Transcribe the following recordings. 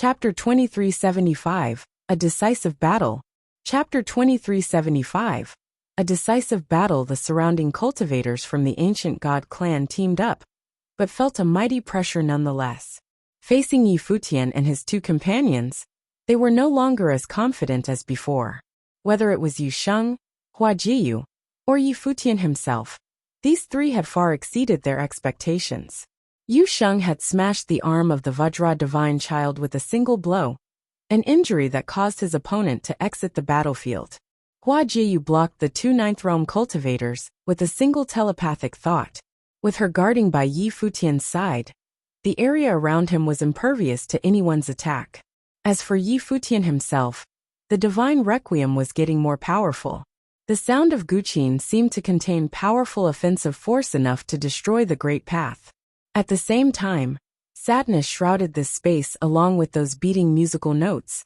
Chapter 2375, A Decisive Battle. Chapter 2375, A Decisive Battle. The surrounding cultivators from the ancient god clan teamed up, but felt a mighty pressure nonetheless. Facing Futian and his two companions, they were no longer as confident as before. Whether it was Sheng, Huajiyu, or Futian himself, these three had far exceeded their expectations. Sheng had smashed the arm of the Vajra divine child with a single blow, an injury that caused his opponent to exit the battlefield. Huajiyu blocked the two ninth realm cultivators with a single telepathic thought. With her guarding by Futian's side, the area around him was impervious to anyone's attack. As for Futian himself, the divine requiem was getting more powerful. The sound of Guqin seemed to contain powerful offensive force enough to destroy the great path. At the same time, sadness shrouded this space along with those beating musical notes.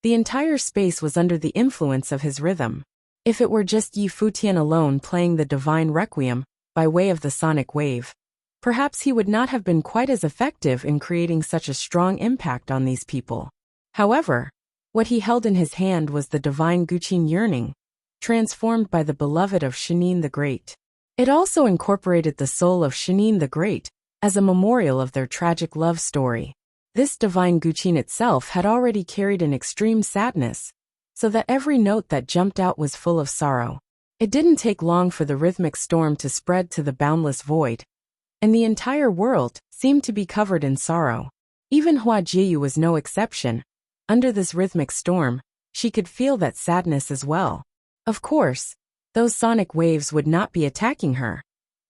The entire space was under the influence of his rhythm. If it were just Futian alone playing the divine requiem, by way of the sonic wave, perhaps he would not have been quite as effective in creating such a strong impact on these people. However, what he held in his hand was the divine Guqin yearning, transformed by the beloved of Shenin the Great. It also incorporated the soul of Shenin the Great, as a memorial of their tragic love story. This divine Guqin itself had already carried an extreme sadness, so that every note that jumped out was full of sorrow. It didn't take long for the rhythmic storm to spread to the boundless void, and the entire world seemed to be covered in sorrow. Even Huajiyu was no exception. Under this rhythmic storm, she could feel that sadness as well. Of course, those sonic waves would not be attacking her,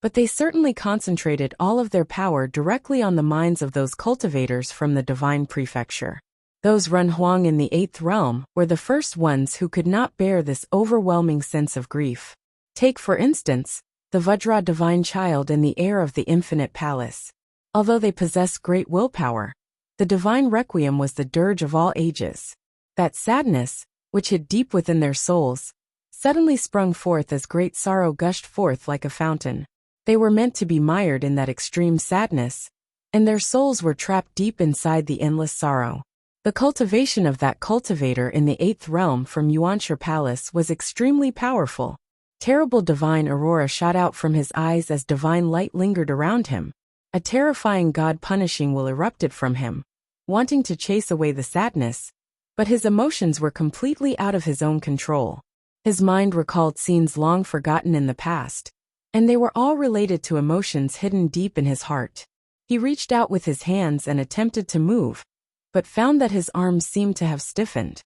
but they certainly concentrated all of their power directly on the minds of those cultivators from the divine prefecture. Those Run Huang in the 8th realm were the first ones who could not bear this overwhelming sense of grief. Take, for instance, the Vajra divine child and the heir of the infinite palace. Although they possessed great willpower, the divine requiem was the dirge of all ages. That sadness, which hid deep within their souls, suddenly sprung forth as great sorrow gushed forth like a fountain. They were meant to be mired in that extreme sadness, and their souls were trapped deep inside the endless sorrow. The cultivation of that cultivator in the 8th realm from Yuanshi Palace was extremely powerful. Terrible divine aurora shot out from his eyes as divine light lingered around him. A terrifying God-punishing will erupted from him, wanting to chase away the sadness, but his emotions were completely out of his own control. His mind recalled scenes long forgotten in the past, and they were all related to emotions hidden deep in his heart. He reached out with his hands and attempted to move, but found that his arms seemed to have stiffened.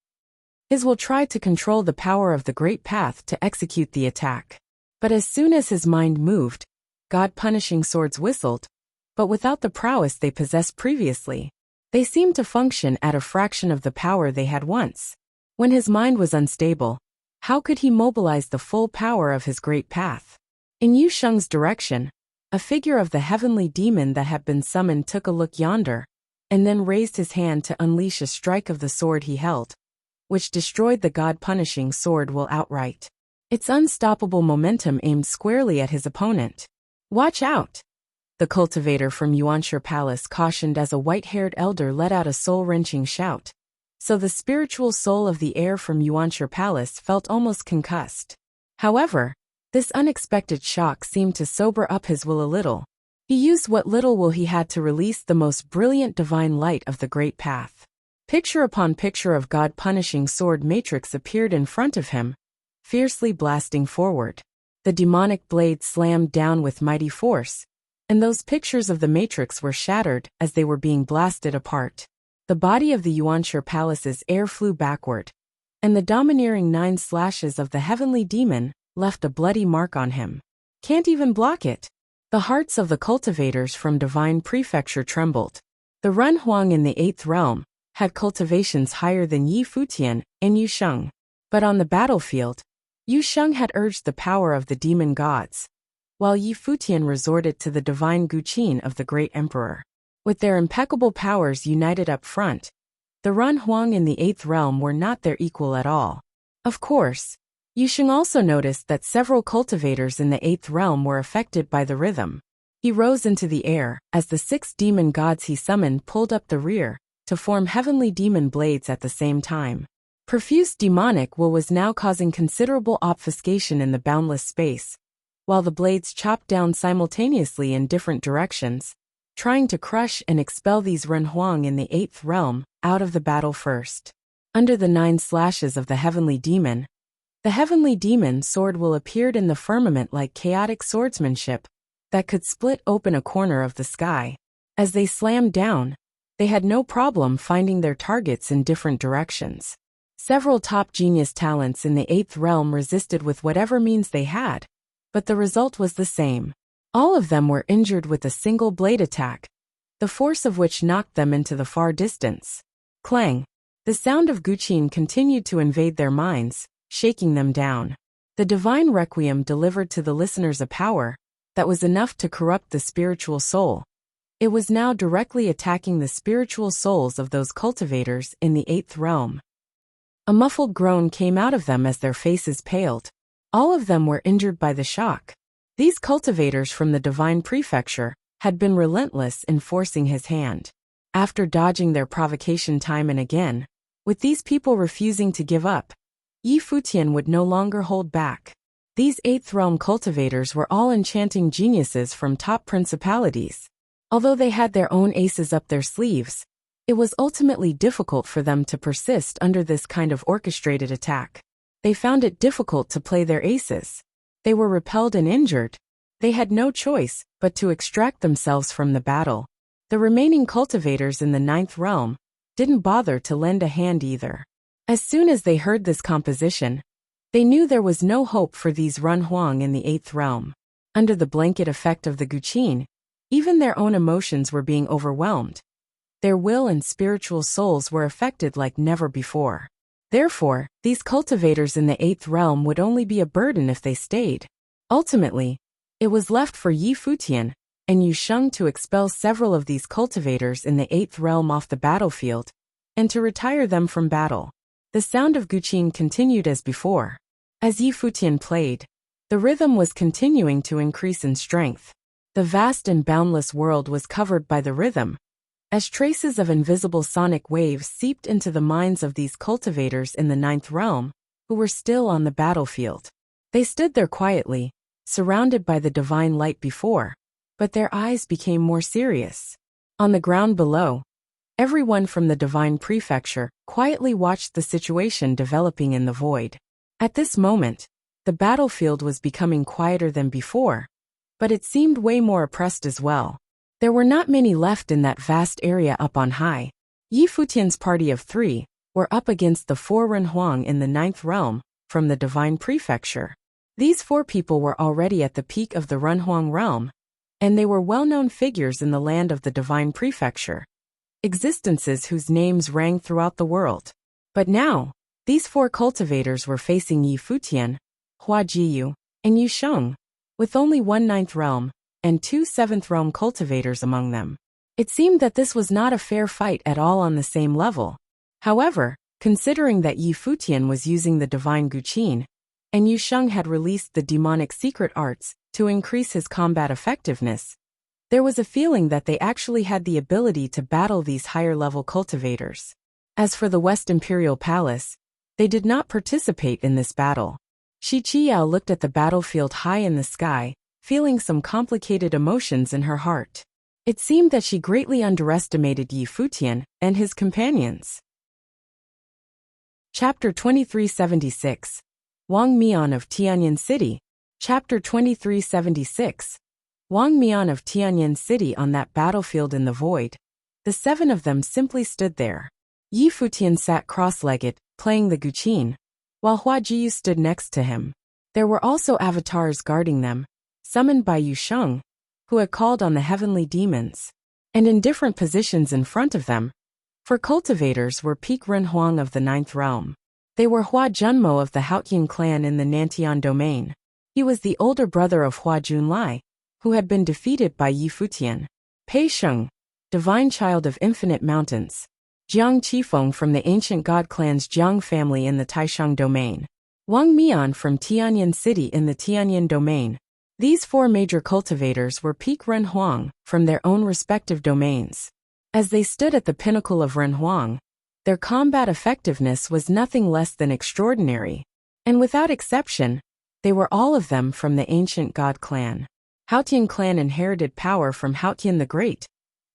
His will tried to control the power of the great path to execute the attack. But as soon as his mind moved, God-punishing swords whistled, but without the prowess they possessed previously. They seemed to function at a fraction of the power they had once. When his mind was unstable, how could he mobilize the full power of his great path? In Sheng's direction, a figure of the heavenly demon that had been summoned took a look yonder, and then raised his hand to unleash a strike of the sword he held, which destroyed the God-punishing sword will outright. Its unstoppable momentum aimed squarely at his opponent. "Watch out!" the cultivator from Yuanshi Palace cautioned as a white-haired elder let out a soul-wrenching shout. So the spiritual soul of the heir from Yuanshi Palace felt almost concussed. However, this unexpected shock seemed to sober up his will a little. He used what little will he had to release the most brilliant divine light of the great path. Picture upon picture of God-punishing sword matrix appeared in front of him, fiercely blasting forward. The demonic blade slammed down with mighty force, and those pictures of the matrix were shattered as they were being blasted apart. The body of the Yuanshi Palace's heir flew backward, and the domineering 9 slashes of the heavenly demon left a bloody mark on him. "Can't even block it." The hearts of the cultivators from divine prefecture trembled. The Run Huang in the 8th realm had cultivations higher than Futian and Sheng. But on the battlefield, Sheng had urged the power of the demon gods, while Futian resorted to the divine Guqin of the great emperor. With their impeccable powers united up front, the Run Huang in the 8th realm were not their equal at all. Of course, Sheng also noticed that several cultivators in the 8th realm were affected by the rhythm. He rose into the air as the 6 demon gods he summoned pulled up the rear, to form heavenly demon blades at the same time. Profuse demonic will was now causing considerable obfuscation in the boundless space, while the blades chopped down simultaneously in different directions, trying to crush and expel these Renhuang in the 8th realm out of the battle first. Under the 9 slashes of the heavenly demon, the heavenly demon sword will appeared in the firmament like chaotic swordsmanship that could split open a corner of the sky. As they slammed down, they had no problem finding their targets in different directions. Several top genius talents in the 8th realm resisted with whatever means they had, but the result was the same. All of them were injured with a single blade attack, the force of which knocked them into the far distance. Clang! The sound of Guqin continued to invade their minds, shaking them down. The divine requiem delivered to the listeners a power that was enough to corrupt the spiritual soul. It was now directly attacking the spiritual souls of those cultivators in the 8th realm. A muffled groan came out of them as their faces paled. All of them were injured by the shock. These cultivators from the divine prefecture had been relentless in forcing his hand. After dodging their provocation time and again, with these people refusing to give up, Futian would no longer hold back. These 8th realm cultivators were all enchanting geniuses from top principalities. Although they had their own aces up their sleeves, it was ultimately difficult for them to persist under this kind of orchestrated attack. They found it difficult to play their aces. They were repelled and injured. They had no choice but to extract themselves from the battle. The remaining cultivators in the 9th realm didn't bother to lend a hand either. As soon as they heard this composition, they knew there was no hope for these Renhuang in the 8th realm. Under the blanket effect of the Guqin, even their own emotions were being overwhelmed. Their will and spiritual souls were affected like never before. Therefore, these cultivators in the 8th realm would only be a burden if they stayed. Ultimately, it was left for Futian and Yu Sheng to expel several of these cultivators in the 8th realm off the battlefield, and to retire them from battle. The sound of Guqin continued as before. As Futian played, the rhythm was continuing to increase in strength. The vast and boundless world was covered by the rhythm, as traces of invisible sonic waves seeped into the minds of these cultivators in the 9th realm, who were still on the battlefield. They stood there quietly, surrounded by the divine light before, but their eyes became more serious. On the ground below, everyone from the divine prefecture quietly watched the situation developing in the void. At this moment, the battlefield was becoming quieter than before, but it seemed way more oppressed as well. There were not many left in that vast area up on high. Futian's party of 3 were up against the 4 Renhuang in the 9th realm from the divine prefecture. These 4 people were already at the peak of the Renhuang realm, and they were well-known figures in the land of the divine prefecture, existences whose names rang throughout the world. But now, these 4 cultivators were facing Futian, Hua Jiyu, and Yu Sheng, with only 1 9th realm and 2 7th realm cultivators among them. It seemed that this was not a fair fight at all on the same level. However, considering that Futian was using the divine Guqin, and Yu Sheng had released the demonic secret arts to increase his combat effectiveness, there was a feeling that they actually had the ability to battle these higher-level cultivators. As for the West Imperial Palace, they did not participate in this battle. Shi Qiao looked at the battlefield high in the sky, feeling some complicated emotions in her heart. It seemed that she greatly underestimated Futian and his companions. Chapter 2376. Wang Mian of Tianyin City. Chapter 2376. Wang Mian of Tianyin City. On that battlefield in the void, the 7 of them simply stood there. Futian sat cross-legged, playing the Guqin, while Hua Jiyu stood next to him. There were also avatars guarding them, summoned by Yu Sheng, who had called on the heavenly demons. And in different positions in front of them, for cultivators, were Peak Renhuang of the 9th realm. They were Hua Junmo of the Haotian clan in the Nantian domain. He was the older brother of Hua Junlai, who had been defeated by Futian. Pei Sheng, divine child of infinite mountains. Jiang Qifeng from the ancient god clan's Jiang family in the Taishang domain. Wang Mian from Tianyin City in the Tianyin domain. These 4 major cultivators were Peak Renhuang from their own respective domains. As they stood at the pinnacle of Renhuang, their combat effectiveness was nothing less than extraordinary, and without exception, they were all of them from the ancient god clan. Haotian clan inherited power from Haotian the Great,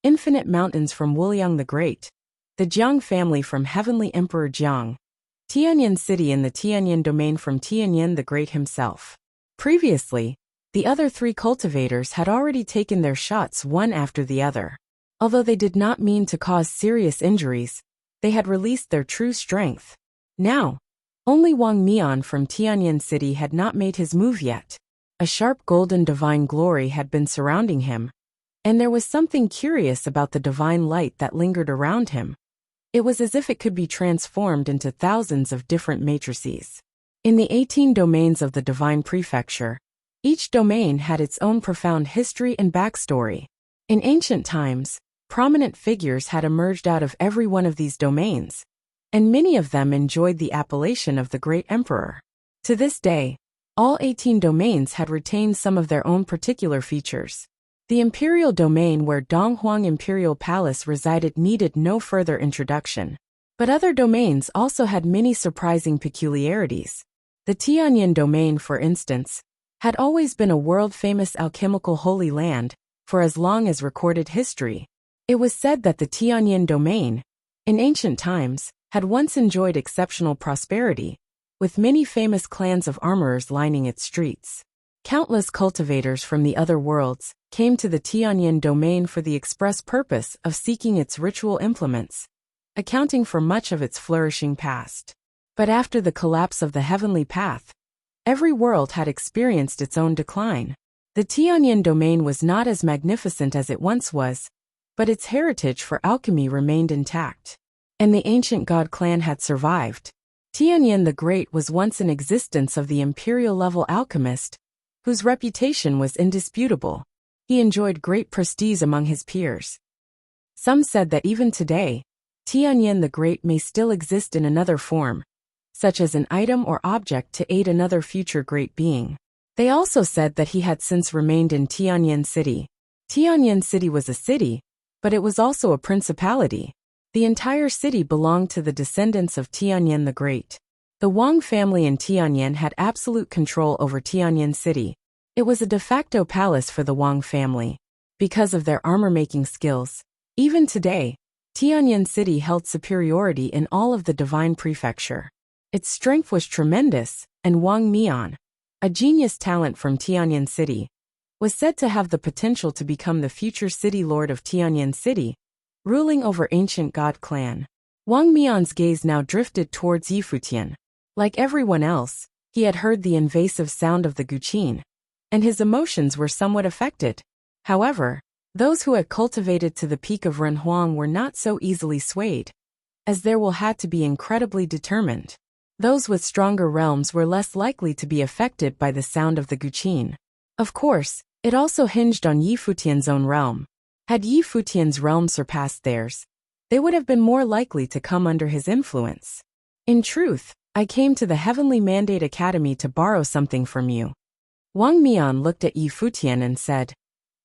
infinite mountains from Wuliang the Great, the Jiang family from Heavenly Emperor Jiang, Tianyan City in the Tianyan domain from Tianyan the Great himself. Previously, the other three cultivators had already taken their shots one after the other. Although they did not mean to cause serious injuries, they had released their true strength. Now, only Wang Mian from Tianyan City had not made his move yet. A sharp golden divine glory had been surrounding him, and there was something curious about the divine light that lingered around him. It was as if it could be transformed into thousands of different matrices. In the 18 domains of the divine prefecture, each domain had its own profound history and backstory. In ancient times, prominent figures had emerged out of every one of these domains, and many of them enjoyed the appellation of the Great Emperor. To this day, all 18 domains had retained some of their own particular features. The imperial domain where Donghuang Imperial Palace resided needed no further introduction. But other domains also had many surprising peculiarities. The Tianyan domain, for instance, had always been a world-famous alchemical holy land for as long as recorded history. It was said that the Tianyan domain, in ancient times, had once enjoyed exceptional prosperity, with many famous clans of armorers lining its streets. Countless cultivators from the other worlds came to the Tianyan domain for the express purpose of seeking its ritual implements, accounting for much of its flourishing past. But after the collapse of the heavenly path, every world had experienced its own decline. The Tianyan domain was not as magnificent as it once was, but its heritage for alchemy remained intact. And the ancient god clan had survived. Tianyan the Great was once an existence of the imperial-level alchemist, whose reputation was indisputable. He enjoyed great prestige among his peers. Some said that even today, Tianyan the Great may still exist in another form, such as an item or object to aid another future great being. They also said that he had since remained in Tianyan City. Tianyan City was a city, but it was also a principality. The entire city belonged to the descendants of Tianyan the Great. The Wang family in Tianyan had absolute control over Tianyan City. It was a de facto palace for the Wang family. Because of their armor-making skills, even today, Tianyan City held superiority in all of the divine prefecture. Its strength was tremendous, and Wang Mian, a genius talent from Tianyan City, was said to have the potential to become the future city lord of Tianyan City, ruling over ancient god clan. Wang Mian's gaze now drifted towards Futian. Like everyone else, he had heard the invasive sound of the guqin, and his emotions were somewhat affected. However, those who had cultivated to the peak of Renhuang were not so easily swayed, as their will had to be incredibly determined. Those with stronger realms were less likely to be affected by the sound of the guqin. Of course, it also hinged on Futian's own realm. Had Futian's realm surpassed theirs, they would have been more likely to come under his influence. In truth, I came to the Heavenly Mandate Academy to borrow something from you. Wang Mian looked at Futian and said,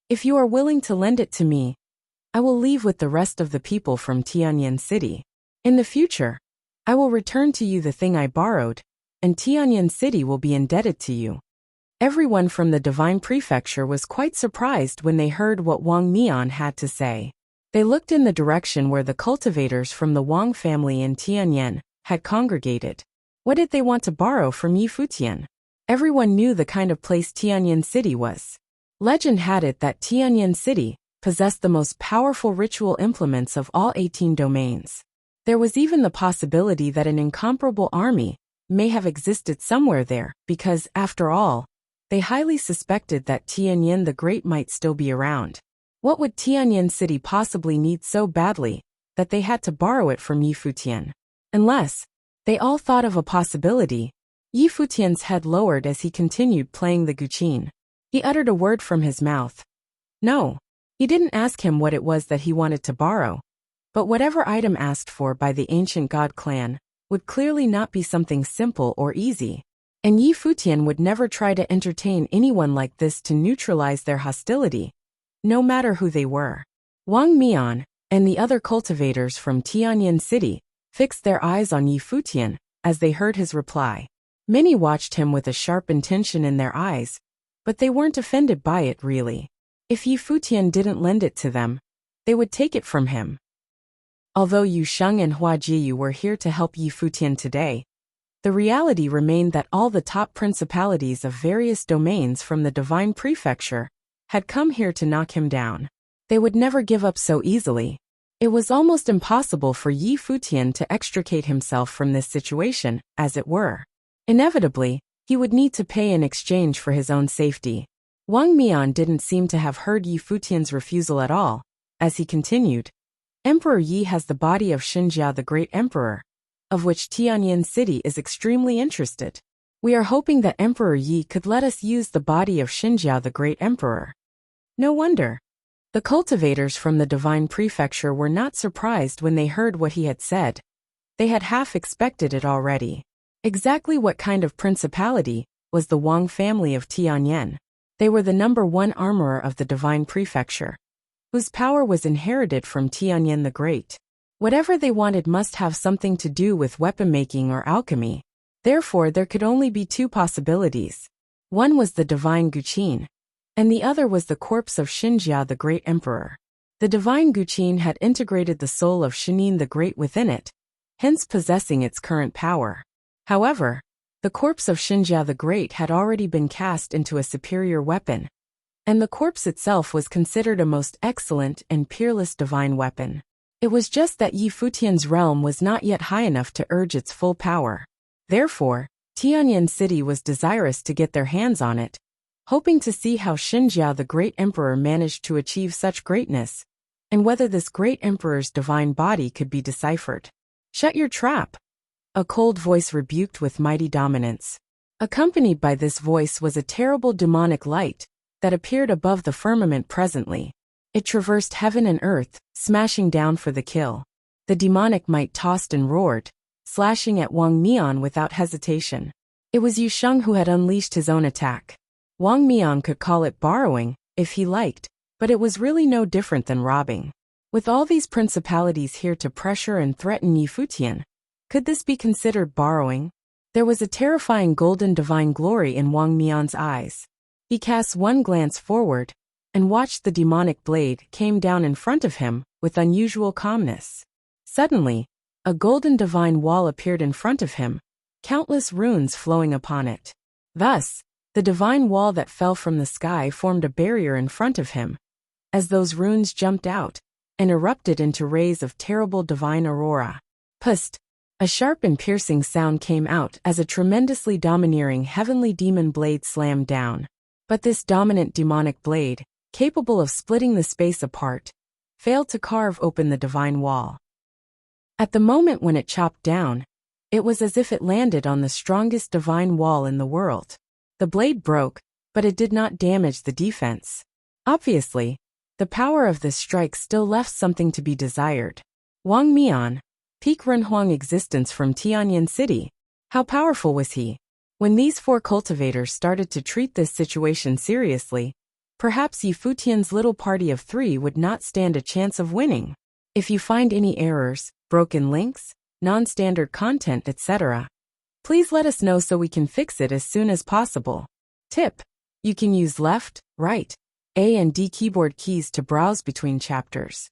"If you are willing to lend it to me, I will leave with the rest of the people from Tianyan City. In the future, I will return to you the thing I borrowed, and Tianyan City will be indebted to you." Everyone from the divine prefecture was quite surprised when they heard what Wang Mian had to say. They looked in the direction where the cultivators from the Wang family in Tianyan had congregated. What did they want to borrow from Futian? Everyone knew the kind of place Tianyan City was. Legend had it that Tianyan City possessed the most powerful ritual implements of all 18 domains. There was even the possibility that an incomparable army may have existed somewhere there, because, after all, they highly suspected that Tianyan the Great might still be around. What would Tianyan City possibly need so badly that they had to borrow it from Futian? Unless they all thought of a possibility. Futian's head lowered as he continued playing the guqin. He uttered a word from his mouth. No, he didn't ask him what it was that he wanted to borrow, but whatever item asked for by the ancient god clan would clearly not be something simple or easy. And Futian would never try to entertain anyone like this to neutralize their hostility, no matter who they were. Wang Mian, and the other cultivators from Tianyan City fixed their eyes on Yi Futian as they heard his reply. Many watched him with a sharp intention in their eyes, but they weren't offended by it really. If Yi Futian didn't lend it to them, they would take it from him. Although Yu Sheng and Hua Jiyu were here to help Yi Futian today, the reality remained that all the top principalities of various domains from the Divine Prefecture had come here to knock him down. They would never give up so easily. It was almost impossible for Yi Futian to extricate himself from this situation, as it were. Inevitably, he would need to pay in exchange for his own safety. Wang Mian didn't seem to have heard Yi Futian's refusal at all, as he continued. Emperor Yi has the body of Xinjia the Great Emperor, of which Tianyan City is extremely interested. We are hoping that Emperor Yi could let us use the body of Xinjia the Great Emperor. No wonder. The cultivators from the Divine Prefecture were not surprised when they heard what he had said. They had half expected it already. Exactly what kind of principality was the Wang family of Tianyan? They were the #1 armorer of the Divine Prefecture, whose power was inherited from Tianyan the Great. Whatever they wanted must have something to do with weapon making or alchemy. Therefore, there could only be two possibilities. One was the Divine Guqin, and the other was the corpse of Xinjia the Great Emperor. The Divine Guqin had integrated the soul of Shinin the Great within it, hence possessing its current power. However, the corpse of Xinjia the Great had already been cast into a superior weapon, and the corpse itself was considered a most excellent and peerless divine weapon. It was just that Yi Futian's realm was not yet high enough to urge its full power. Therefore, Tianyan City was desirous to get their hands on it, hoping to see how Xinjia the Great Emperor managed to achieve such greatness, and whether this great emperor's divine body could be deciphered. "Shut your trap!" a cold voice rebuked with mighty dominance. Accompanied by this voice was a terrible demonic light that appeared above the firmament presently. It traversed heaven and earth, smashing down for the kill. The demonic might tossed and roared, slashing at Wang Mian without hesitation. It was Yu Sheng who had unleashed his own attack. Wang Mian could call it borrowing, if he liked, but it was really no different than robbing. With all these principalities here to pressure and threaten Yi Futian, could this be considered borrowing? There was a terrifying golden divine glory in Wang Mian's eyes. He cast one glance forward, and watched the demonic blade came down in front of him with unusual calmness. Suddenly, a golden divine wall appeared in front of him, countless runes flowing upon it. Thus, the divine wall that fell from the sky formed a barrier in front of him, as those runes jumped out and erupted into rays of terrible divine aurora. Pust! A sharp and piercing sound came out as a tremendously domineering heavenly demon blade slammed down. But this dominant demonic blade, capable of splitting the space apart, failed to carve open the divine wall. At the moment when it chopped down, it was as if it landed on the strongest divine wall in the world. The blade broke, but it did not damage the defense. Obviously, the power of this strike still left something to be desired. Wang Mian, peak Renhuang existence from Tianyan City. How powerful was he? When these four cultivators started to treat this situation seriously, perhaps Yi Futian's little party of 3 would not stand a chance of winning. If you find any errors, broken links, non-standard content, etc., please let us know so we can fix it as soon as possible. Tip: you can use left, right, A and D keyboard keys to browse between chapters.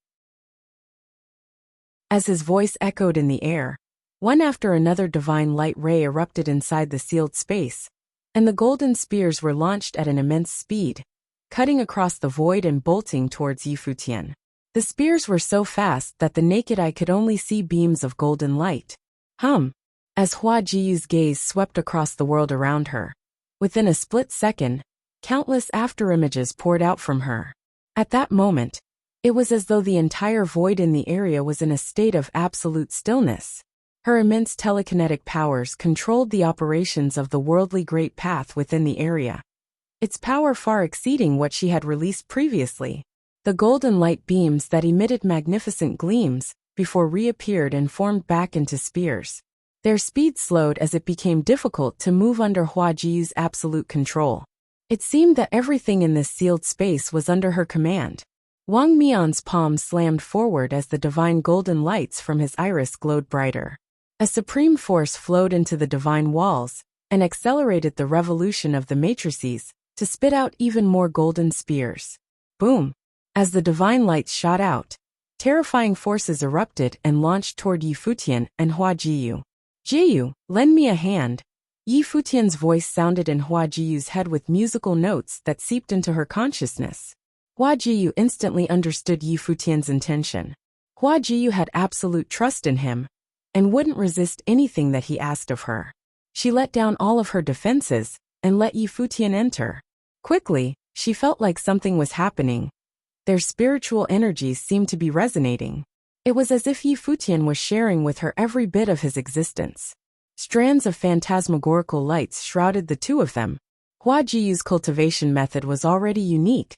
As his voice echoed in the air, one after another divine light ray erupted inside the sealed space, and the golden spears were launched at an immense speed, cutting across the void and bolting towards Yi Futian. The spears were so fast that the naked eye could only see beams of golden light. As Hua Jiyu's gaze swept across the world around her. Within a split second, countless afterimages poured out from her. At that moment, it was as though the entire void in the area was in a state of absolute stillness. Her immense telekinetic powers controlled the operations of the worldly great path within the area, its power far exceeding what she had released previously. The golden light beams that emitted magnificent gleams before reappeared and formed back into spears. Their speed slowed as it became difficult to move under Hua Jiyu's absolute control. It seemed that everything in this sealed space was under her command. Wang Mian's palm slammed forward as the divine golden lights from his iris glowed brighter. A supreme force flowed into the divine walls and accelerated the revolution of the matrices to spit out even more golden spears. Boom! As the divine lights shot out, terrifying forces erupted and launched toward Yi Futian and Hua Jiyu. Jiyu, lend me a hand. Yi Futian's voice sounded in Hua Jiyu's head with musical notes that seeped into her consciousness. Hua Jiyu instantly understood Yi Futian's intention. Hua Jiyu had absolute trust in him and wouldn't resist anything that he asked of her. She let down all of her defenses and let Yi Futian enter. Quickly, she felt like something was happening. Their spiritual energies seemed to be resonating. It was as if Yi Futian was sharing with her every bit of his existence. Strands of phantasmagorical lights shrouded the two of them. Hua Jiyu's cultivation method was already unique,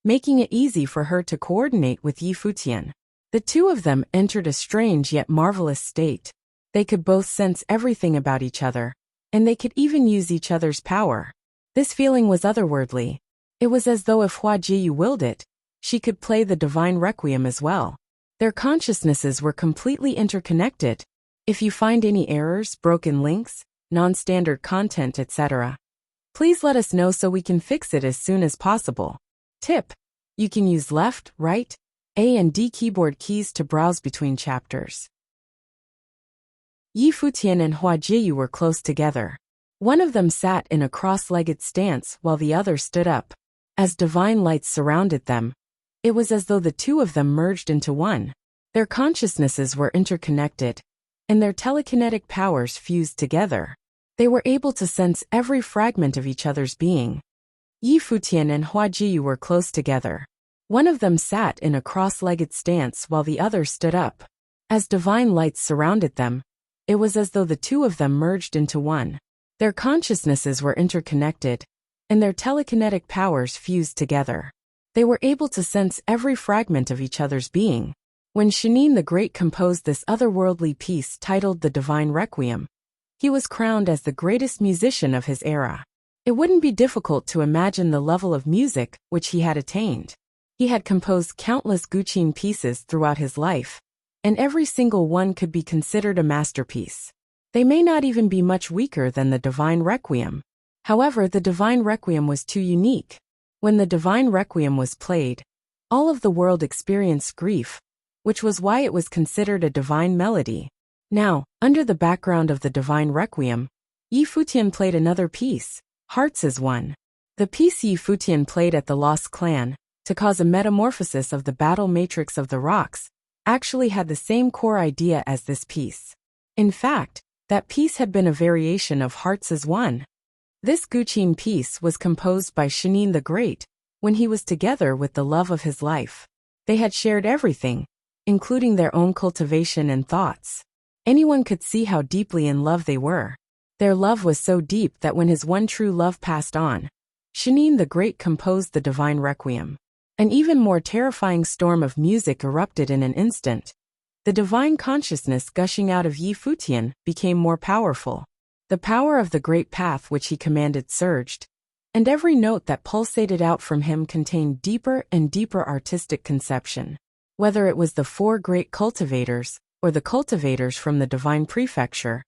making it easy for her to coordinate with Yi Futian. The two of them entered a strange yet marvelous state. They could both sense everything about each other, and they could even use each other's power. This feeling was otherworldly. It was as though if Hua Jiyu willed it, she could play the divine requiem as well. Their consciousnesses were completely interconnected. If you find any errors, broken links, non-standard content, etc., please let us know so we can fix it as soon as possible. Tip: you can use left, right, A and D keyboard keys to browse between chapters. Yi Futian and Hua Jiyu were close together. One of them sat in a cross-legged stance while the other stood up. As divine lights surrounded them, it was as though the two of them merged into one. Their consciousnesses were interconnected, and their telekinetic powers fused together. They were able to sense every fragment of each other's being. Yi Futian and Hua Jiyu were close together. One of them sat in a cross-legged stance while the other stood up. As divine lights surrounded them, it was as though the two of them merged into one. Their consciousnesses were interconnected, and their telekinetic powers fused together. They were able to sense every fragment of each other's being. When Shinin the Great composed this otherworldly piece titled The Divine Requiem, he was crowned as the greatest musician of his era. It wouldn't be difficult to imagine the level of music which he had attained. He had composed countless guqin pieces throughout his life, and every single one could be considered a masterpiece. They may not even be much weaker than the Divine Requiem. However, the Divine Requiem was too unique. When the Divine Requiem was played, all of the world experienced grief, which was why it was considered a divine melody. Now, under the background of the Divine Requiem, Yi Futian played another piece, Hearts as One. The piece Yi Futian played at the Lost Clan, to cause a metamorphosis of the battle matrix of the rocks, actually had the same core idea as this piece. In fact, that piece had been a variation of Hearts as One. This guqin piece was composed by Shinin the Great when he was together with the love of his life. They had shared everything, including their own cultivation and thoughts. Anyone could see how deeply in love they were. Their love was so deep that when his one true love passed on, Shinin the Great composed the Divine Requiem. An even more terrifying storm of music erupted in an instant. The divine consciousness gushing out of Yi Futian became more powerful. The power of the great path which he commanded surged, and every note that pulsated out from him contained deeper and deeper artistic conception. Whether it was the four great cultivators, or the cultivators from the divine prefecture,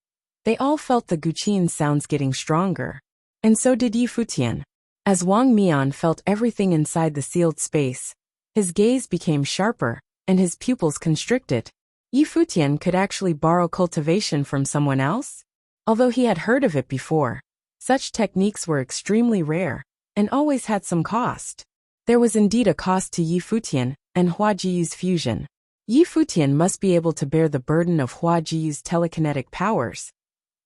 they all felt the guqin sounds getting stronger. And so did Yi Futian. As Wang Mian felt everything inside the sealed space, his gaze became sharper, and his pupils constricted. Yi Futian could actually borrow cultivation from someone else? Although he had heard of it before, such techniques were extremely rare, and always had some cost. There was indeed a cost to Yi Futian and Hua Jiyu's fusion. Yi Futian must be able to bear the burden of Hua Jiyu's telekinetic powers,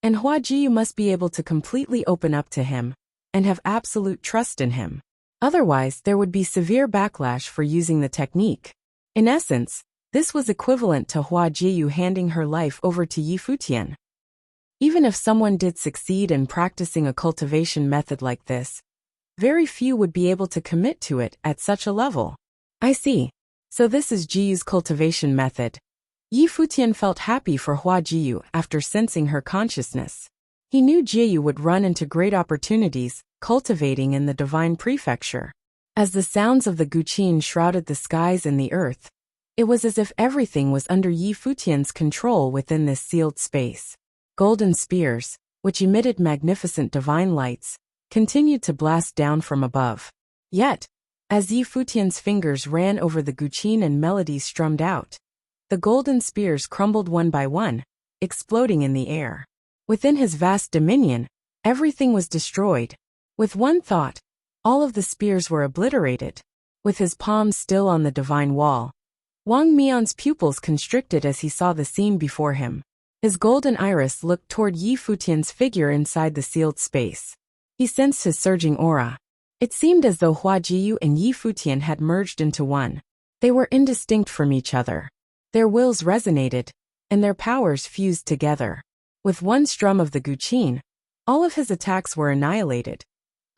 and Hua Jiyu must be able to completely open up to him and have absolute trust in him. Otherwise, there would be severe backlash for using the technique. In essence, this was equivalent to Hua Jiyu handing her life over to Yi Futian. Even if someone did succeed in practicing a cultivation method like this, very few would be able to commit to it at such a level. I see. So this is Jiyu's cultivation method. Yi Futian felt happy for Hua Jiyu after sensing her consciousness. He knew Jiyu would run into great opportunities, cultivating in the divine prefecture. As the sounds of the guqin shrouded the skies and the earth, it was as if everything was under Yi Futian's control within this sealed space. Golden spears, which emitted magnificent divine lights, continued to blast down from above. Yet, as Yi Futian's fingers ran over the guqin and melodies strummed out, the golden spears crumbled one by one, exploding in the air. Within his vast dominion, everything was destroyed. With one thought, all of the spears were obliterated. With his palms still on the divine wall, Wang Mian's pupils constricted as he saw the scene before him. His golden iris looked toward Yi Futian's figure inside the sealed space. He sensed his surging aura. It seemed as though Hua Jiyu and Yi Futian had merged into one. They were indistinct from each other. Their wills resonated, and their powers fused together. With one strum of the guqin, all of his attacks were annihilated.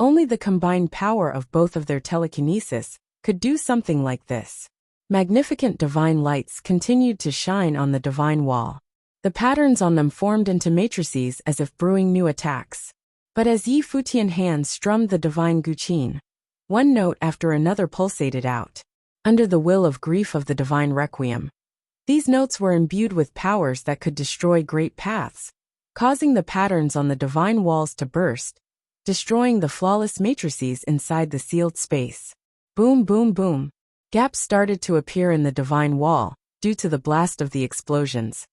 Only the combined power of both of their telekinesis could do something like this. Magnificent divine lights continued to shine on the divine wall. The patterns on them formed into matrices as if brewing new attacks. But as Yi Futian hands strummed the divine guqin, one note after another pulsated out. Under the will of grief of the divine requiem, these notes were imbued with powers that could destroy great paths, causing the patterns on the divine walls to burst, destroying the flawless matrices inside the sealed space. Boom, boom, boom. Gaps started to appear in the divine wall, due to the blast of the explosions.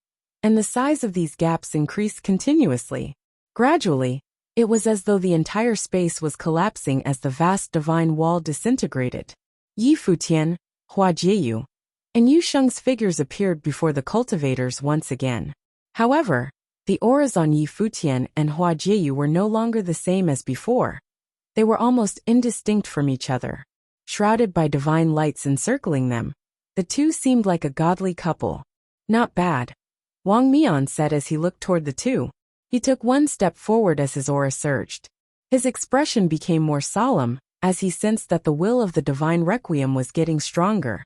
And the size of these gaps increased continuously. Gradually, it was as though the entire space was collapsing as the vast divine wall disintegrated. Yi Futian, Hua Jiyu, and Yu Sheng's figures appeared before the cultivators once again. However, the auras on Yi Futian and Hua Jiyu were no longer the same as before. They were almost indistinct from each other. Shrouded by divine lights encircling them, the two seemed like a godly couple. Not bad, Wang Mian said as he looked toward the two. He took one step forward as his aura surged. His expression became more solemn, as he sensed that the will of the divine requiem was getting stronger,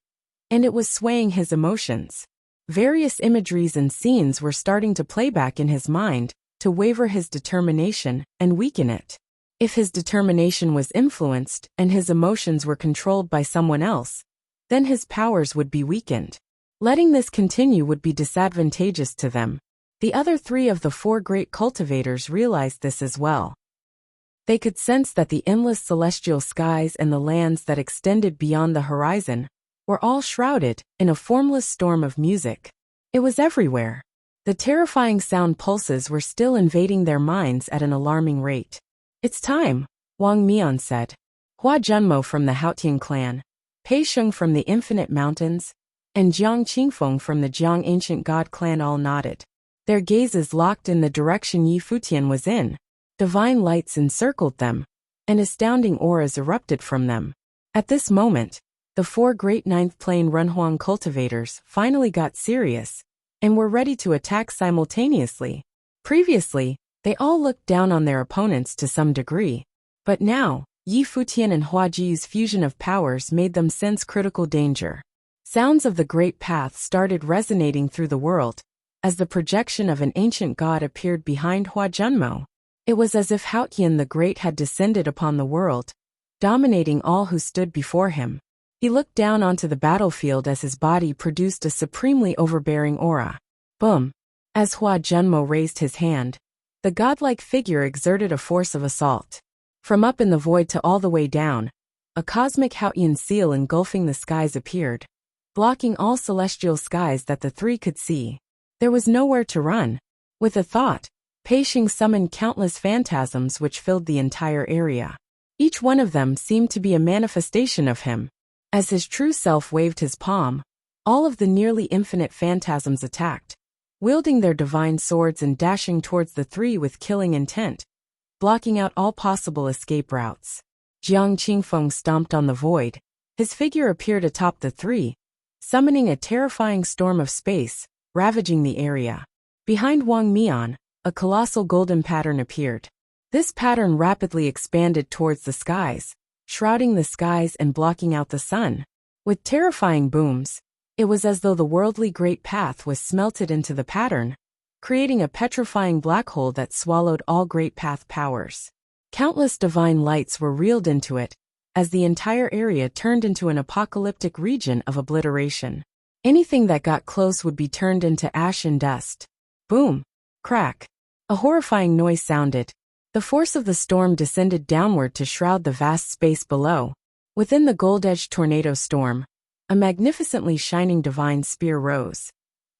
and it was swaying his emotions. Various imageries and scenes were starting to play back in his mind, to waver his determination and weaken it. If his determination was influenced and his emotions were controlled by someone else, then his powers would be weakened. Letting this continue would be disadvantageous to them. The other three of the four great cultivators realized this as well. They could sense that the endless celestial skies and the lands that extended beyond the horizon were all shrouded in a formless storm of music. It was everywhere. The terrifying sound pulses were still invading their minds at an alarming rate. It's time, Wang Mian said. Hua Junmo from the Haotian clan, Pei Sheng from the Infinite Mountains, and Jiang Qingfeng from the Jiang Ancient God clan all nodded. Their gazes locked in the direction Yi Futian was in. Divine lights encircled them, and astounding auras erupted from them. At this moment, the four great ninth plane Runhuang cultivators finally got serious, and were ready to attack simultaneously. Previously, they all looked down on their opponents to some degree. But now, Yi Futian and Hua Jiyu's fusion of powers made them sense critical danger. Sounds of the great path started resonating through the world, as the projection of an ancient god appeared behind Hua Junmo. It was as if Haotian the Great had descended upon the world, dominating all who stood before him. He looked down onto the battlefield as his body produced a supremely overbearing aura. Boom! As Hua Junmo raised his hand, the godlike figure exerted a force of assault. From up in the void to all the way down, a cosmic Haotian seal engulfing the skies appeared, blocking all celestial skies that the three could see. There was nowhere to run. With a thought, Pei Sheng summoned countless phantasms which filled the entire area. Each one of them seemed to be a manifestation of him. As his true self waved his palm, all of the nearly infinite phantasms attacked, wielding their divine swords and dashing towards the three with killing intent, blocking out all possible escape routes. Jiang Qingfeng stomped on the void. His figure appeared atop the three, summoning a terrifying storm of space, ravaging the area. Behind Wang Mian, a colossal golden pattern appeared. This pattern rapidly expanded towards the skies, shrouding the skies and blocking out the sun. With terrifying booms, it was as though the worldly great path was smelted into the pattern, creating a petrifying black hole that swallowed all great path powers. Countless divine lights were reeled into it, as the entire area turned into an apocalyptic region of obliteration. Anything that got close would be turned into ash and dust. Boom! Crack! A horrifying noise sounded. The force of the storm descended downward to shroud the vast space below. Within the gold-edged tornado storm, a magnificently shining divine spear rose.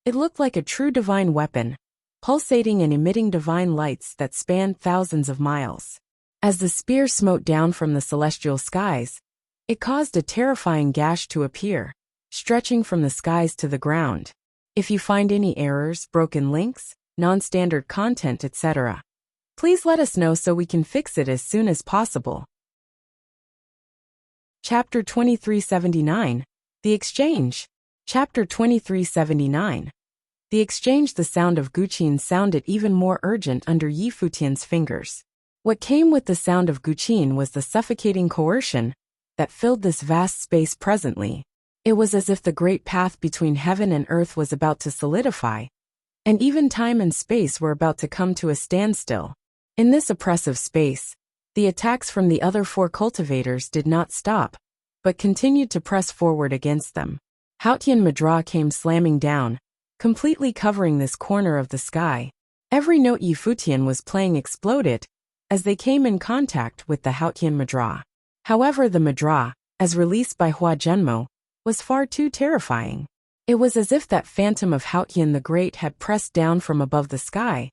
It looked like a true divine weapon, pulsating and emitting divine lights that spanned thousands of miles. As the spear smote down from the celestial skies, it caused a terrifying gash to appear, stretching from the skies to the ground. If you find any errors, broken links, non-standard content, etc., please let us know so we can fix it as soon as possible. Chapter 2379. The Exchange. Chapter 2379. The Exchange. The sound of Guqin sounded even more urgent under Yi Futian's fingers. What came with the sound of Guqin was the suffocating coercion that filled this vast space presently. It was as if the great path between heaven and earth was about to solidify, and even time and space were about to come to a standstill. In this oppressive space, the attacks from the other four cultivators did not stop, but continued to press forward against them. Futian Madra came slamming down, completely covering this corner of the sky. Every note Yi Futian was playing exploded as they came in contact with the Futian Madra. However, the Madra, as released by Hua Zhenmo, was far too terrifying. It was as if that phantom of Futian the Great had pressed down from above the sky,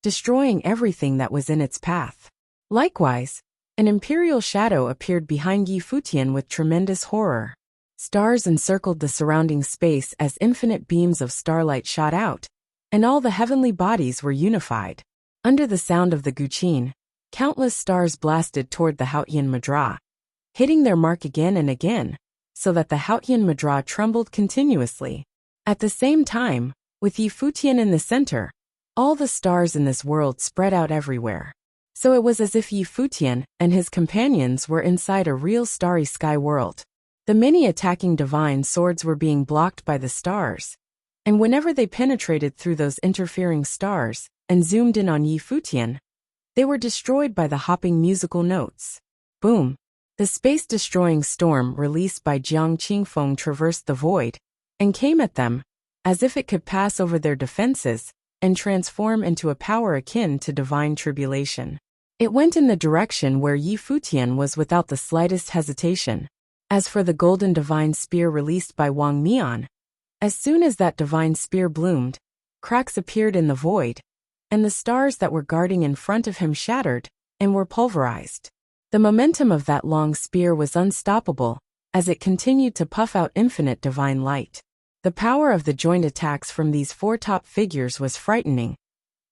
destroying everything that was in its path. Likewise, an imperial shadow appeared behind Yi Futian with tremendous horror. Stars encircled the surrounding space as infinite beams of starlight shot out, and all the heavenly bodies were unified. Under the sound of the Guqin, countless stars blasted toward the Futian Madra, hitting their mark again and again, so that the Futian Madra trembled continuously. At the same time, with Yi Futian in the center, all the stars in this world spread out everywhere. So it was as if Yi Futian and his companions were inside a real starry sky world. The many attacking divine swords were being blocked by the stars, and whenever they penetrated through those interfering stars and zoomed in on Yi Futian, they were destroyed by the hopping musical notes. Boom! The space-destroying storm released by Jiang Qingfeng traversed the void and came at them, as if it could pass over their defenses and transform into a power akin to divine tribulation. It went in the direction where Yi Futian was without the slightest hesitation. As for the golden divine spear released by Wang Mian, as soon as that divine spear bloomed, cracks appeared in the void, and the stars that were guarding in front of him shattered and were pulverized. The momentum of that long spear was unstoppable, as it continued to puff out infinite divine light. The power of the joint attacks from these four top figures was frightening,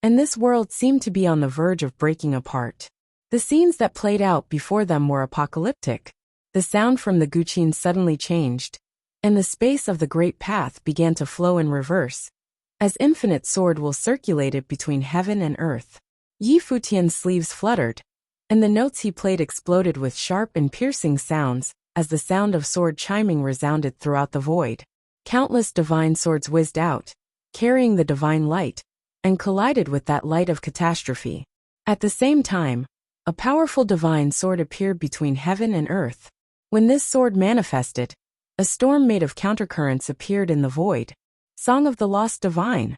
and this world seemed to be on the verge of breaking apart. The scenes that played out before them were apocalyptic. The sound from the Guqin suddenly changed, and the space of the great path began to flow in reverse, as infinite sword will circulated between heaven and earth. Yi Futian's sleeves fluttered, and the notes he played exploded with sharp and piercing sounds as the sound of sword chiming resounded throughout the void. Countless divine swords whizzed out, carrying the divine light, and collided with that light of catastrophe. At the same time, a powerful divine sword appeared between heaven and earth. When this sword manifested, a storm made of countercurrents appeared in the void. Song of the Lost Divine.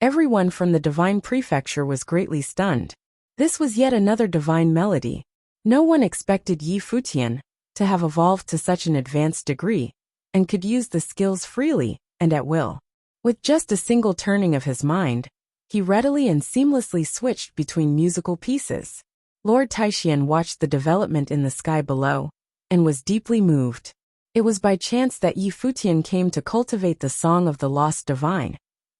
Everyone from the divine prefecture was greatly stunned. This was yet another divine melody. No one expected Yi Futian to have evolved to such an advanced degree, and could use the skills freely and at will. With just a single turning of his mind, he readily and seamlessly switched between musical pieces. Lord Taixian watched the development in the sky below, and was deeply moved. It was by chance that Yi Futian came to cultivate the Song of the Lost Divine,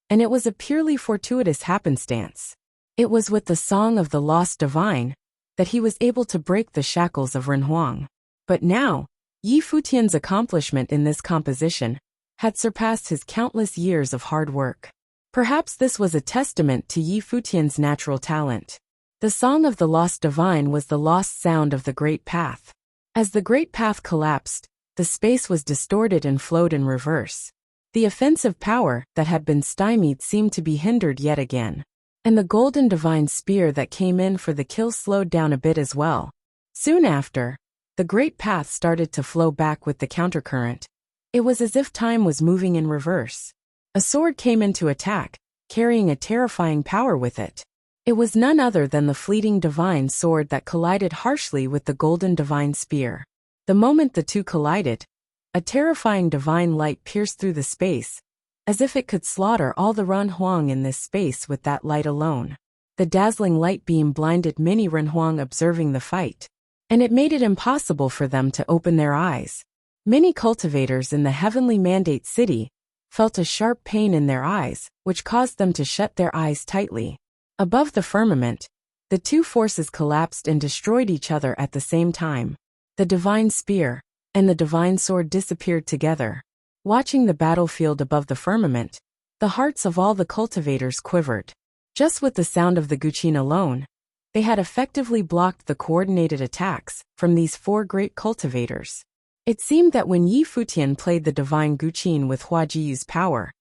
and it was a purely fortuitous happenstance. It was with the Song of the Lost Divine that he was able to break the shackles of Renhuang. But now, Yi Futian's accomplishment in this composition had surpassed his countless years of hard work. Perhaps this was a testament to Yi Futian's natural talent. The Song of the Lost Divine was the lost sound of the Great Path. As the Great Path collapsed, the space was distorted and flowed in reverse. The offensive power that had been stymied seemed to be hindered yet again. And the golden divine spear that came in for the kill slowed down a bit as well. Soon after, the great path started to flow back with the countercurrent. It was as if time was moving in reverse. A sword came into attack, carrying a terrifying power with it. It was none other than the fleeting divine sword that collided harshly with the golden divine spear. The moment the two collided, a terrifying divine light pierced through the space, as if it could slaughter all the Renhuang in this space with that light alone. The dazzling light beam blinded many Renhuang observing the fight, and it made it impossible for them to open their eyes. Many cultivators in the heavenly mandate city felt a sharp pain in their eyes, which caused them to shut their eyes tightly. Above the firmament, the two forces collapsed and destroyed each other at the same time. The divine spear and the divine sword disappeared together. Watching the battlefield above the firmament, the hearts of all the cultivators quivered. Just with the sound of the guqin alone, they had effectively blocked the coordinated attacks from these four great cultivators. It seemed that when Yi Futian played the divine guqin with Hua Jiyu's power,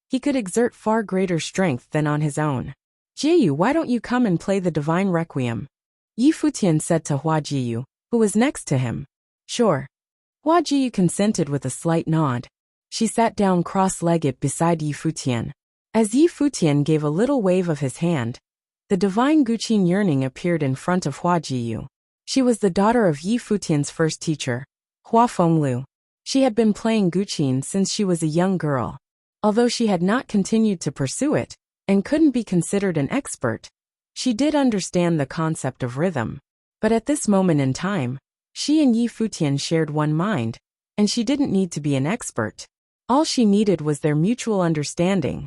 he could exert far greater strength than on his own. "Jiyu, why don't you come and play the divine requiem?" Yi Futian said to Hua Jiyu, who was next to him. "Sure." Hua Jiyu consented with a slight nod. She sat down cross-legged beside Yi Futian. As Yi Futian gave a little wave of his hand, the divine guqin yearning appeared in front of Hua Jiyu. She was the daughter of Yi Futian's first teacher, Hua Fenglu. She had been playing guqin since she was a young girl. Although she had not continued to pursue it, and couldn't be considered an expert, she did understand the concept of rhythm. But at this moment in time, she and Yi Futian shared one mind, and she didn't need to be an expert. All she needed was their mutual understanding.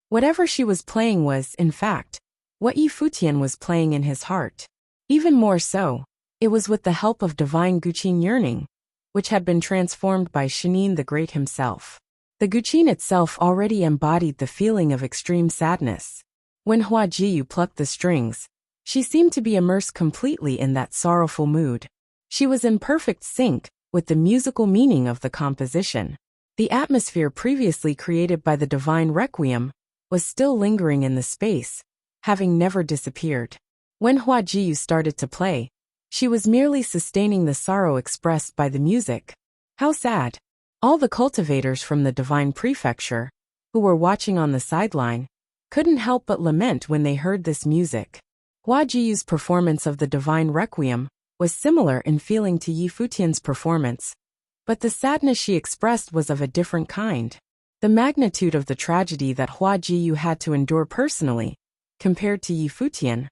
Whatever she was playing was, in fact, what Yi Futian was playing in his heart. Even more so, it was with the help of divine guqin yearning, which had been transformed by Shinin the Great himself. The guqin itself already embodied the feeling of extreme sadness. When Hua Jiyu plucked the strings, she seemed to be immersed completely in that sorrowful mood. She was in perfect sync with the musical meaning of the composition. The atmosphere previously created by the divine requiem was still lingering in the space, having never disappeared. When Hua Jiyu started to play, she was merely sustaining the sorrow expressed by the music. How sad! All the cultivators from the divine prefecture, who were watching on the sideline, couldn't help but lament when they heard this music. Hua Jiyu's performance of the divine requiem was similar in feeling to Yi Futian's performance, but the sadness she expressed was of a different kind. The magnitude of the tragedy that Hua Jiyu had to endure personally, compared to Yi Futian,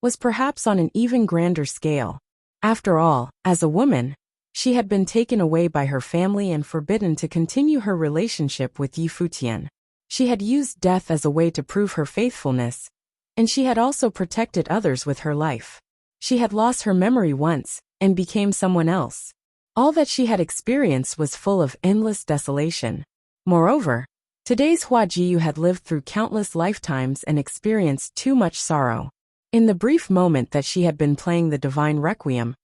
was perhaps on an even grander scale. After all, as a woman, she had been taken away by her family and forbidden to continue her relationship with Yi Futian. She had used death as a way to prove her faithfulness, and she had also protected others with her life. She had lost her memory once, and became someone else. All that she had experienced was full of endless desolation. Moreover, today's Hua Jiyu had lived through countless lifetimes and experienced too much sorrow. In the brief moment that she had been playing the divine requiem,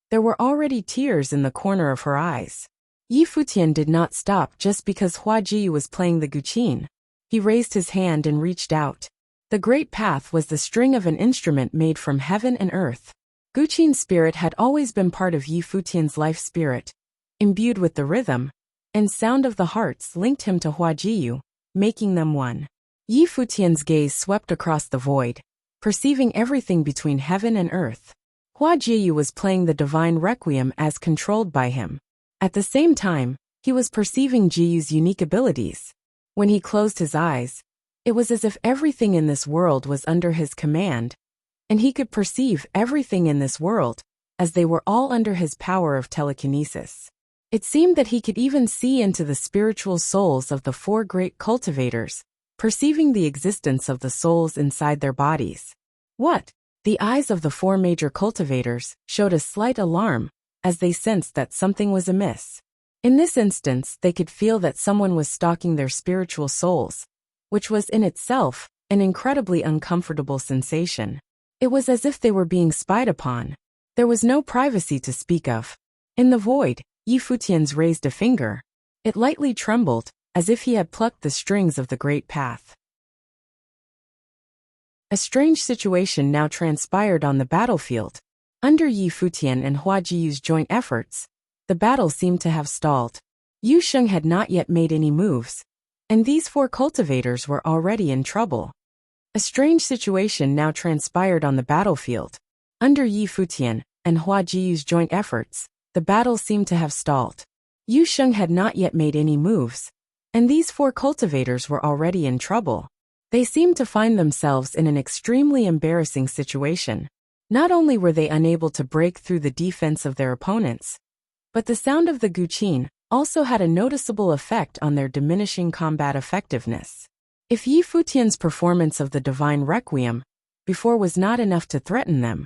there were already tears in the corner of her eyes. Yi Futian did not stop just because Hua Jiyu was playing the guqin. He raised his hand and reached out. The great path was the string of an instrument made from heaven and earth. Guqin spirit had always been part of Yi Futian's life spirit, imbued with the rhythm and sound of the hearts linked him to Hua Jiyu, making them one. Yi Futian's gaze swept across the void, perceiving everything between heaven and earth. Hua Jiyu was playing the divine requiem as controlled by him. At the same time, he was perceiving Jiyu's unique abilities. When he closed his eyes, it was as if everything in this world was under his command, and he could perceive everything in this world, as they were all under his power of telekinesis. It seemed that he could even see into the spiritual souls of the four great cultivators, perceiving the existence of the souls inside their bodies. What? The eyes of the four major cultivators showed a slight alarm, as they sensed that something was amiss. In this instance, they could feel that someone was stalking their spiritual souls, which was in itself an incredibly uncomfortable sensation. It was as if they were being spied upon. There was no privacy to speak of. In the void, Yi Futian's raised a finger. It lightly trembled, as if he had plucked the strings of the great path. A strange situation now transpired on the battlefield. Under Yi Futian and Hua Jiyu's joint efforts, the battle seemed to have stalled. Yu Sheng had not yet made any moves, and these four cultivators were already in trouble. A strange situation now transpired on the battlefield. Under Yi Futian and Hua Jiyu's joint efforts, the battle seemed to have stalled. Yu Sheng had not yet made any moves, and these four cultivators were already in trouble. They seemed to find themselves in an extremely embarrassing situation. Not only were they unable to break through the defense of their opponents, but the sound of the guqin also had a noticeable effect on their diminishing combat effectiveness. If Yi Futian's performance of the Divine Requiem before was not enough to threaten them,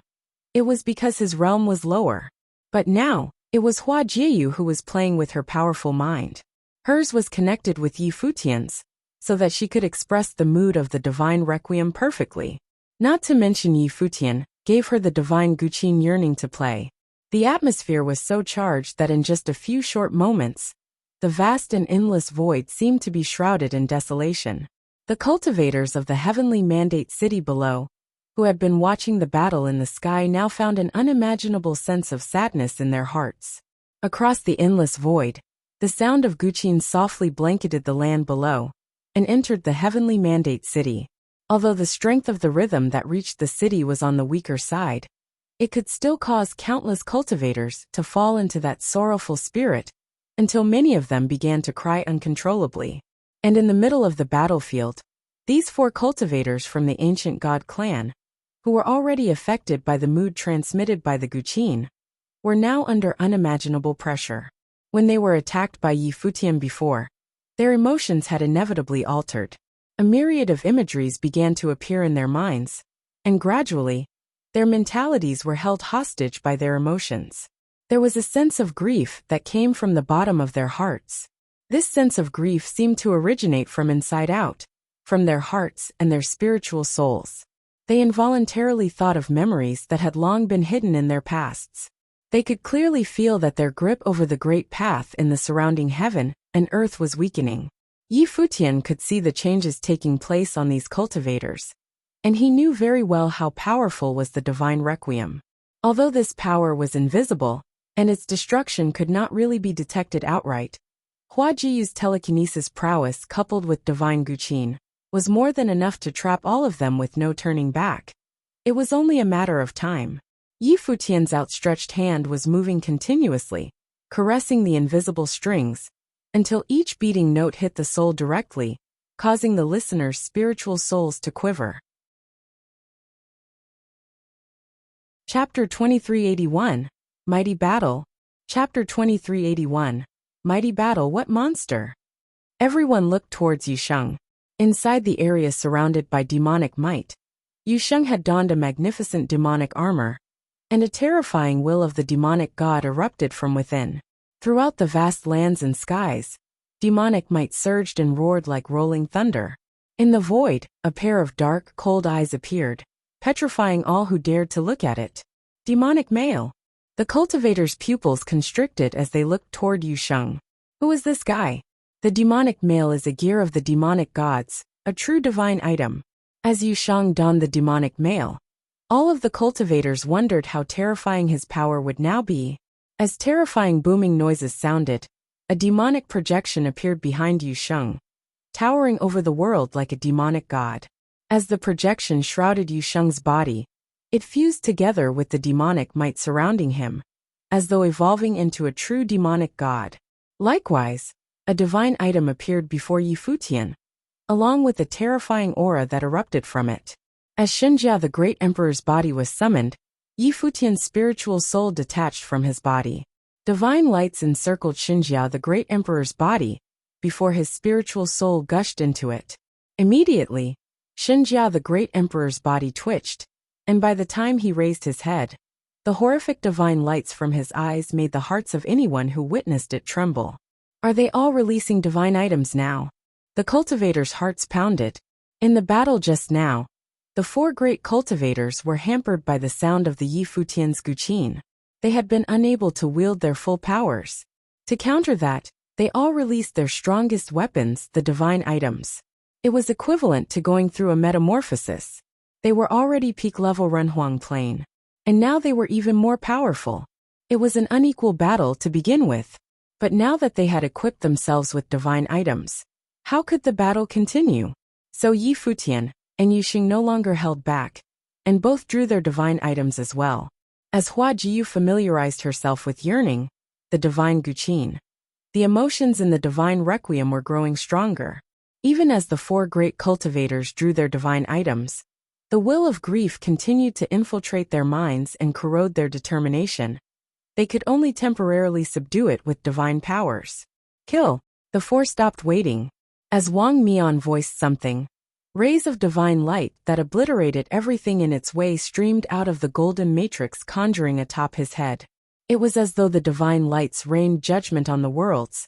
it was because his realm was lower. But now, it was Hua Jiyu who was playing with her powerful mind. Hers was connected with Yi Futian's, so that she could express the mood of the Divine Requiem perfectly. Not to mention Yi Futian gave her the Divine Guqin yearning to play. The atmosphere was so charged that in just a few short moments, the vast and endless void seemed to be shrouded in desolation. The cultivators of the heavenly mandate city below, who had been watching the battle in the sky, now found an unimaginable sense of sadness in their hearts. Across the endless void, the sound of guqin softly blanketed the land below and entered the heavenly mandate city. Although the strength of the rhythm that reached the city was on the weaker side, it could still cause countless cultivators to fall into that sorrowful spirit until many of them began to cry uncontrollably. And in the middle of the battlefield, these four cultivators from the ancient god clan, who were already affected by the mood transmitted by the guqin, were now under unimaginable pressure. When they were attacked by Yi Futian before, their emotions had inevitably altered. A myriad of imageries began to appear in their minds, and gradually, their mentalities were held hostage by their emotions. There was a sense of grief that came from the bottom of their hearts. This sense of grief seemed to originate from inside out, from their hearts and their spiritual souls. They involuntarily thought of memories that had long been hidden in their pasts. They could clearly feel that their grip over the great path in the surrounding heaven and earth was weakening. Yi Futian could see the changes taking place on these cultivators, and he knew very well how powerful was the Divine Requiem. Although this power was invisible, and its destruction could not really be detected outright, Hua Jiyu's telekinesis prowess coupled with Divine Guqin was more than enough to trap all of them with no turning back. It was only a matter of time. Yi Futian's outstretched hand was moving continuously, caressing the invisible strings, until each beating note hit the soul directly, causing the listener's spiritual souls to quiver. Chapter 2381, Mighty Battle. Chapter 2381, Mighty Battle. What monster? Everyone looked towards Yu Sheng. Inside the area surrounded by demonic might, Yu Sheng had donned a magnificent demonic armor, and a terrifying will of the demonic god erupted from within. Throughout the vast lands and skies, demonic might surged and roared like rolling thunder. In the void, a pair of dark, cold eyes appeared, petrifying all who dared to look at it. Demonic male. The cultivator's pupils constricted as they looked toward Yu Sheng. Who is this guy? The demonic male is a gear of the demonic gods, a true divine item. As Yu Sheng donned the demonic male, all of the cultivators wondered how terrifying his power would now be. As terrifying booming noises sounded, a demonic projection appeared behind Yu Sheng, towering over the world like a demonic god. As the projection shrouded Yu Sheng's body, it fused together with the demonic might surrounding him, as though evolving into a true demonic god. Likewise, a divine item appeared before Yi Futian, along with the terrifying aura that erupted from it. As Shenjia the Great Emperor's body was summoned, Yi Futian's spiritual soul detached from his body. Divine lights encircled Shenjia the Great Emperor's body, before his spiritual soul gushed into it. Immediately, Shenjia the Great Emperor's body twitched, and by the time he raised his head, the horrific divine lights from his eyes made the hearts of anyone who witnessed it tremble. Are they all releasing divine items now? The cultivators' hearts pounded. In the battle just now, the four great cultivators were hampered by the sound of the Yi Futian's guqin. They had been unable to wield their full powers. To counter that, they all released their strongest weapons, the divine items. It was equivalent to going through a metamorphosis. They were already peak-level Renhuang plane. and now they were even more powerful. It was an unequal battle to begin with. But now that they had equipped themselves with divine items, how could the battle continue? So Yi Futian and Yu Xing no longer held back, and both drew their divine items as well. As Hua Jiyu familiarized herself with yearning, the divine Guqin, the emotions in the divine requiem were growing stronger. Even as the four great cultivators drew their divine items, the will of grief continued to infiltrate their minds and corrode their determination. They could only temporarily subdue it with divine powers. Kill. The four stopped waiting. As Wang Mian voiced something, rays of divine light that obliterated everything in its way streamed out of the golden matrix, conjuring atop his head. It was as though the divine lights rained judgment on the worlds,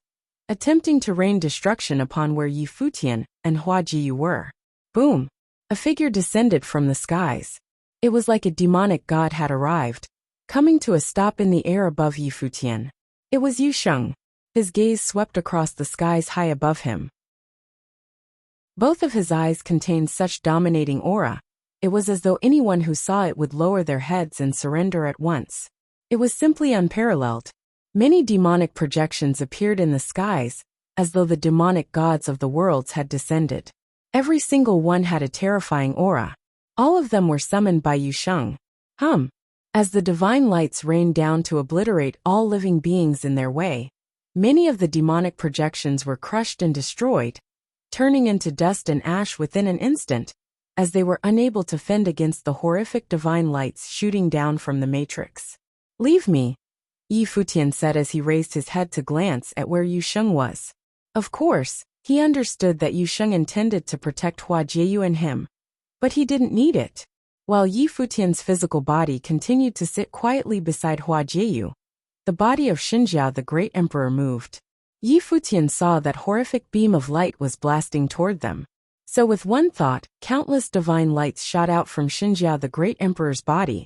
attempting to rain destruction upon where Yi Futian and Hua Jiyu were. Boom! A figure descended from the skies. It was like a demonic god had arrived, coming to a stop in the air above Yi Futian. It was Yu Sheng. His gaze swept across the skies high above him. Both of his eyes contained such dominating aura, it was as though anyone who saw it would lower their heads and surrender at once. It was simply unparalleled. Many demonic projections appeared in the skies, as though the demonic gods of the worlds had descended. Every single one had a terrifying aura. All of them were summoned by Yu Sheng. As the divine lights rained down to obliterate all living beings in their way, many of the demonic projections were crushed and destroyed, turning into dust and ash within an instant, as they were unable to fend against the horrific divine lights shooting down from the matrix. "Leave me," Yi Futian said as he raised his head to glance at where Yu Sheng was. Of course, he understood that Yu Sheng intended to protect Hua Jiyu and him, but he didn't need it. While Yi Futian's physical body continued to sit quietly beside Hua Jiyu, the body of Xinjia the Great Emperor moved. Yi Futian saw that horrific beam of light was blasting toward them. So with one thought, countless divine lights shot out from Xinjia the Great Emperor's body,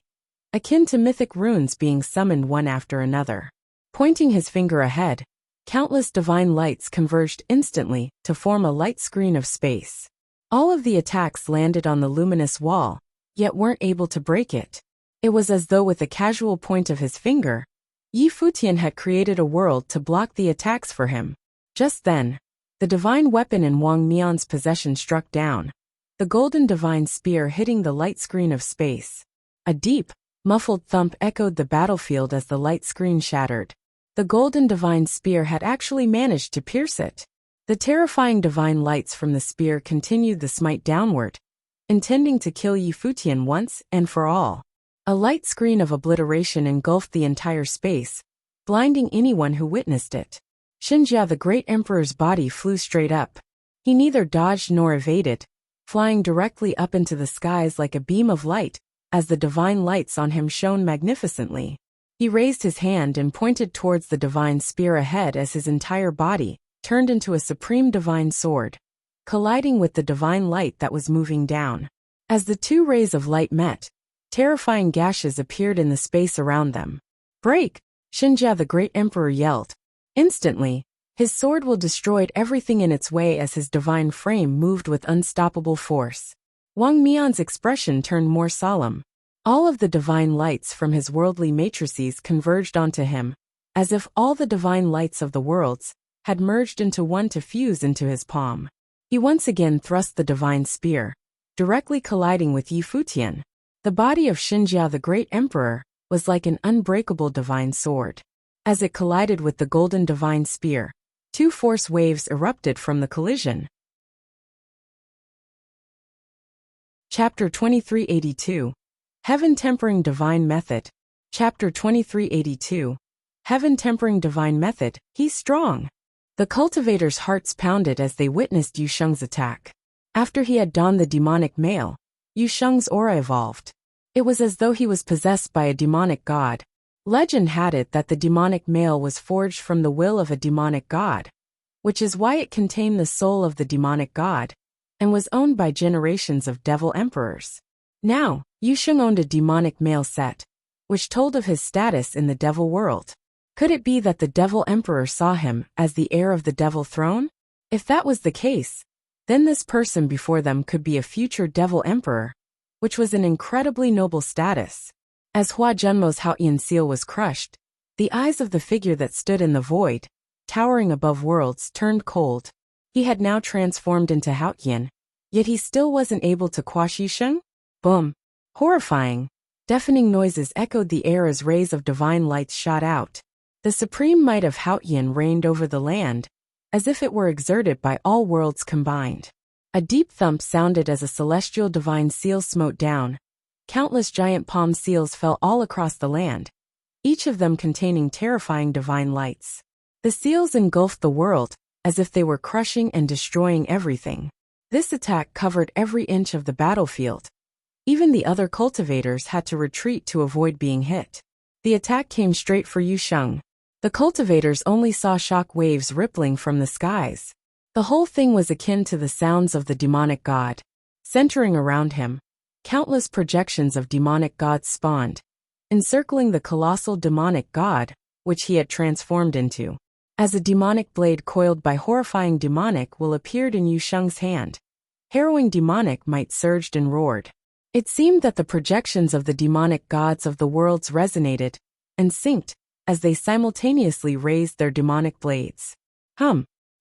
akin to mythic runes being summoned one after another. Pointing his finger ahead, countless divine lights converged instantly to form a light screen of space. All of the attacks landed on the luminous wall, yet weren't able to break it. It was as though with a casual point of his finger, Yi Futian had created a world to block the attacks for him. Just then, the divine weapon in Wang Mian's possession struck down, the golden divine spear hitting the light screen of space. A deep, muffled thump echoed the battlefield as the light screen shattered. The golden divine spear had actually managed to pierce it. The terrifying divine lights from the spear continued the smite downward, intending to kill Yi Futian once and for all. A light screen of obliteration engulfed the entire space, blinding anyone who witnessed it. Xinjia the Great Emperor's body flew straight up. He neither dodged nor evaded, flying directly up into the skies like a beam of light, as the divine lights on him shone magnificently. He raised his hand and pointed towards the divine spear ahead as his entire body turned into a supreme divine sword, colliding with the divine light that was moving down. As the two rays of light met, terrifying gashes appeared in the space around them. "Break!" Xinjia the Great Emperor yelled. Instantly, his sword will destroyed everything in its way as his divine frame moved with unstoppable force. Wang Mian's expression turned more solemn. All of the divine lights from his worldly matrices converged onto him, as if all the divine lights of the worlds had merged into one to fuse into his palm. He once again thrust the divine spear, directly colliding with Yi Futian. The body of Xinjia the Great Emperor was like an unbreakable divine sword. As it collided with the golden divine spear, two force waves erupted from the collision. Chapter 2382. Heaven Tempering Divine Method. Chapter 2382. Heaven Tempering Divine Method. He's strong. The cultivators' hearts pounded as they witnessed Yu Sheng's attack. After he had donned the demonic mail, Yu Sheng's aura evolved. It was as though he was possessed by a demonic god. Legend had it that the demonic mail was forged from the will of a demonic god, which is why it contained the soul of the demonic god, and was owned by generations of devil emperors. Now, Yu Sheng owned a demonic mail set, which told of his status in the devil world. Could it be that the devil emperor saw him as the heir of the devil throne? If that was the case, then this person before them could be a future devil emperor, which was an incredibly noble status. As Hua Junmo's Haotian seal was crushed, the eyes of the figure that stood in the void, towering above worlds, turned cold. He had now transformed into Haotian, yet he still wasn't able to quash Yusheng? Boom! Horrifying, deafening noises echoed the air as rays of divine lights shot out. The supreme might of Haotian reigned over the land, as if it were exerted by all worlds combined. A deep thump sounded as a celestial divine seal smote down. Countless giant palm seals fell all across the land, each of them containing terrifying divine lights. The seals engulfed the world, as if they were crushing and destroying everything. This attack covered every inch of the battlefield. Even the other cultivators had to retreat to avoid being hit. The attack came straight for Yusheng. The cultivators only saw shock waves rippling from the skies. The whole thing was akin to the sounds of the demonic god. Centering around him, countless projections of demonic gods spawned, encircling the colossal demonic god, which he had transformed into. As a demonic blade coiled by horrifying demonic will appeared in Yusheng's hand, harrowing demonic might surged and roared. It seemed that the projections of the demonic gods of the worlds resonated and synced as they simultaneously raised their demonic blades.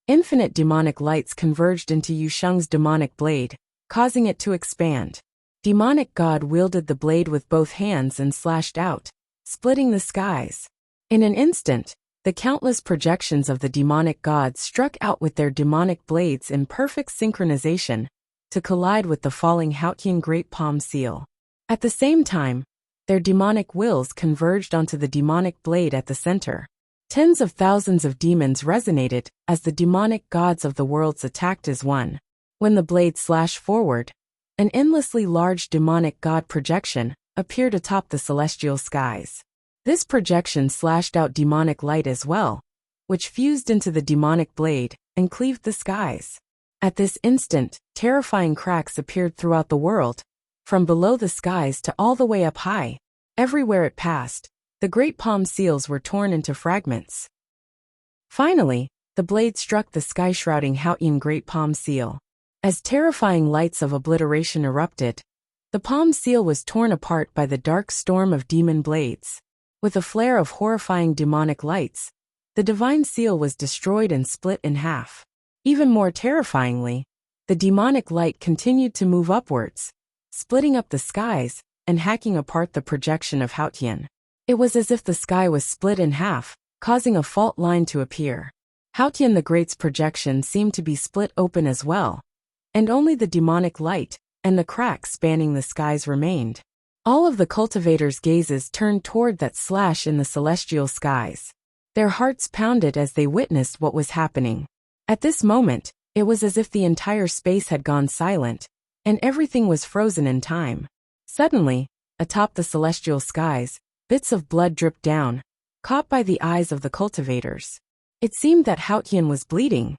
Infinite demonic lights converged into Yusheng's demonic blade, causing it to expand. Demonic god wielded the blade with both hands and slashed out, splitting the skies. In an instant, the countless projections of the demonic gods struck out with their demonic blades in perfect synchronization to collide with the falling Haotian Great Palm Seal. At the same time, their demonic wills converged onto the demonic blade at the center. Tens of thousands of demons resonated as the demonic gods of the worlds attacked as one. When the blade slashed forward, an endlessly large demonic god projection appeared atop the celestial skies. This projection slashed out demonic light as well, which fused into the demonic blade and cleaved the skies. At this instant, terrifying cracks appeared throughout the world, from below the skies to all the way up high. Everywhere it passed, the great palm seals were torn into fragments. Finally, the blade struck the sky-shrouding Haotian Great Palm Seal. As terrifying lights of obliteration erupted, the palm seal was torn apart by the dark storm of demon blades. With a flare of horrifying demonic lights, the divine seal was destroyed and split in half. Even more terrifyingly, the demonic light continued to move upwards, splitting up the skies and hacking apart the projection of Haotian. It was as if the sky was split in half, causing a fault line to appear. Haotian the Great's projection seemed to be split open as well, and only the demonic light and the cracks spanning the skies remained. All of the cultivators' gazes turned toward that slash in the celestial skies. Their hearts pounded as they witnessed what was happening. At this moment, it was as if the entire space had gone silent, and everything was frozen in time. Suddenly, atop the celestial skies, bits of blood dripped down, caught by the eyes of the cultivators. It seemed that Haotian was bleeding.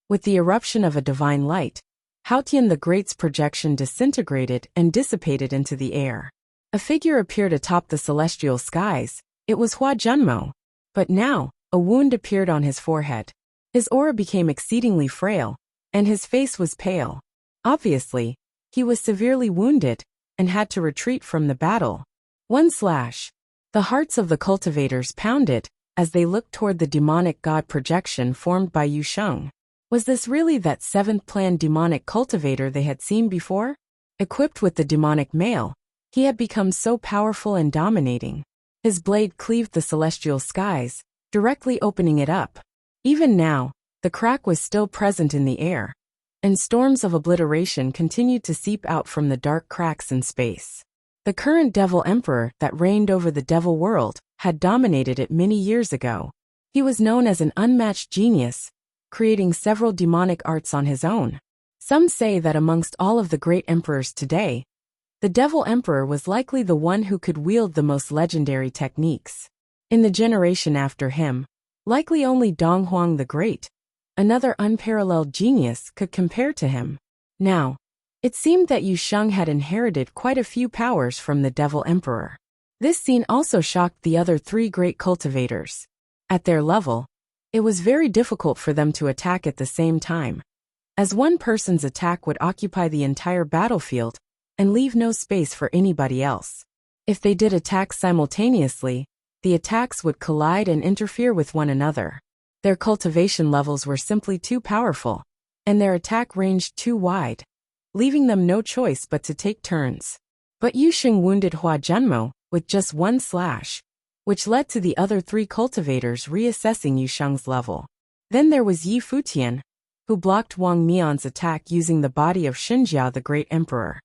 With the eruption of a divine light, Haotian the Great's projection disintegrated and dissipated into the air. A figure appeared atop the celestial skies. It was Hua Junmo. But now, a wound appeared on his forehead. His aura became exceedingly frail, and his face was pale. Obviously, he was severely wounded and had to retreat from the battle. One slash. The hearts of the cultivators pounded as they looked toward the demonic god projection formed by Yusheng. Was this really that seventh plan demonic cultivator they had seen before? Equipped with the demonic mail, he had become so powerful and dominating. His blade cleaved the celestial skies, directly opening it up. Even now, the crack was still present in the air, and storms of obliteration continued to seep out from the dark cracks in space. The current Devil Emperor that reigned over the Devil world had dominated it many years ago. He was known as an unmatched genius, creating several demonic arts on his own. Some say that amongst all of the great emperors today, the Devil Emperor was likely the one who could wield the most legendary techniques. In the generation after him, likely only Dong Huang the Great, another unparalleled genius, could compare to him. Now, it seemed that Yusheng had inherited quite a few powers from the Devil Emperor. This scene also shocked the other three great cultivators. At their level, it was very difficult for them to attack at the same time, as one person's attack would occupy the entire battlefield and leave no space for anybody else. If they did attack simultaneously, the attacks would collide and interfere with one another. Their cultivation levels were simply too powerful, and their attack ranged too wide, leaving them no choice but to take turns. But Yu Xing wounded Hua Zhenmo with just one slash, which led to the other three cultivators reassessing Yu Sheng's level. Then there was Yi Futian, who blocked Wang Mian's attack using the body of Xinjia the Great Emperor.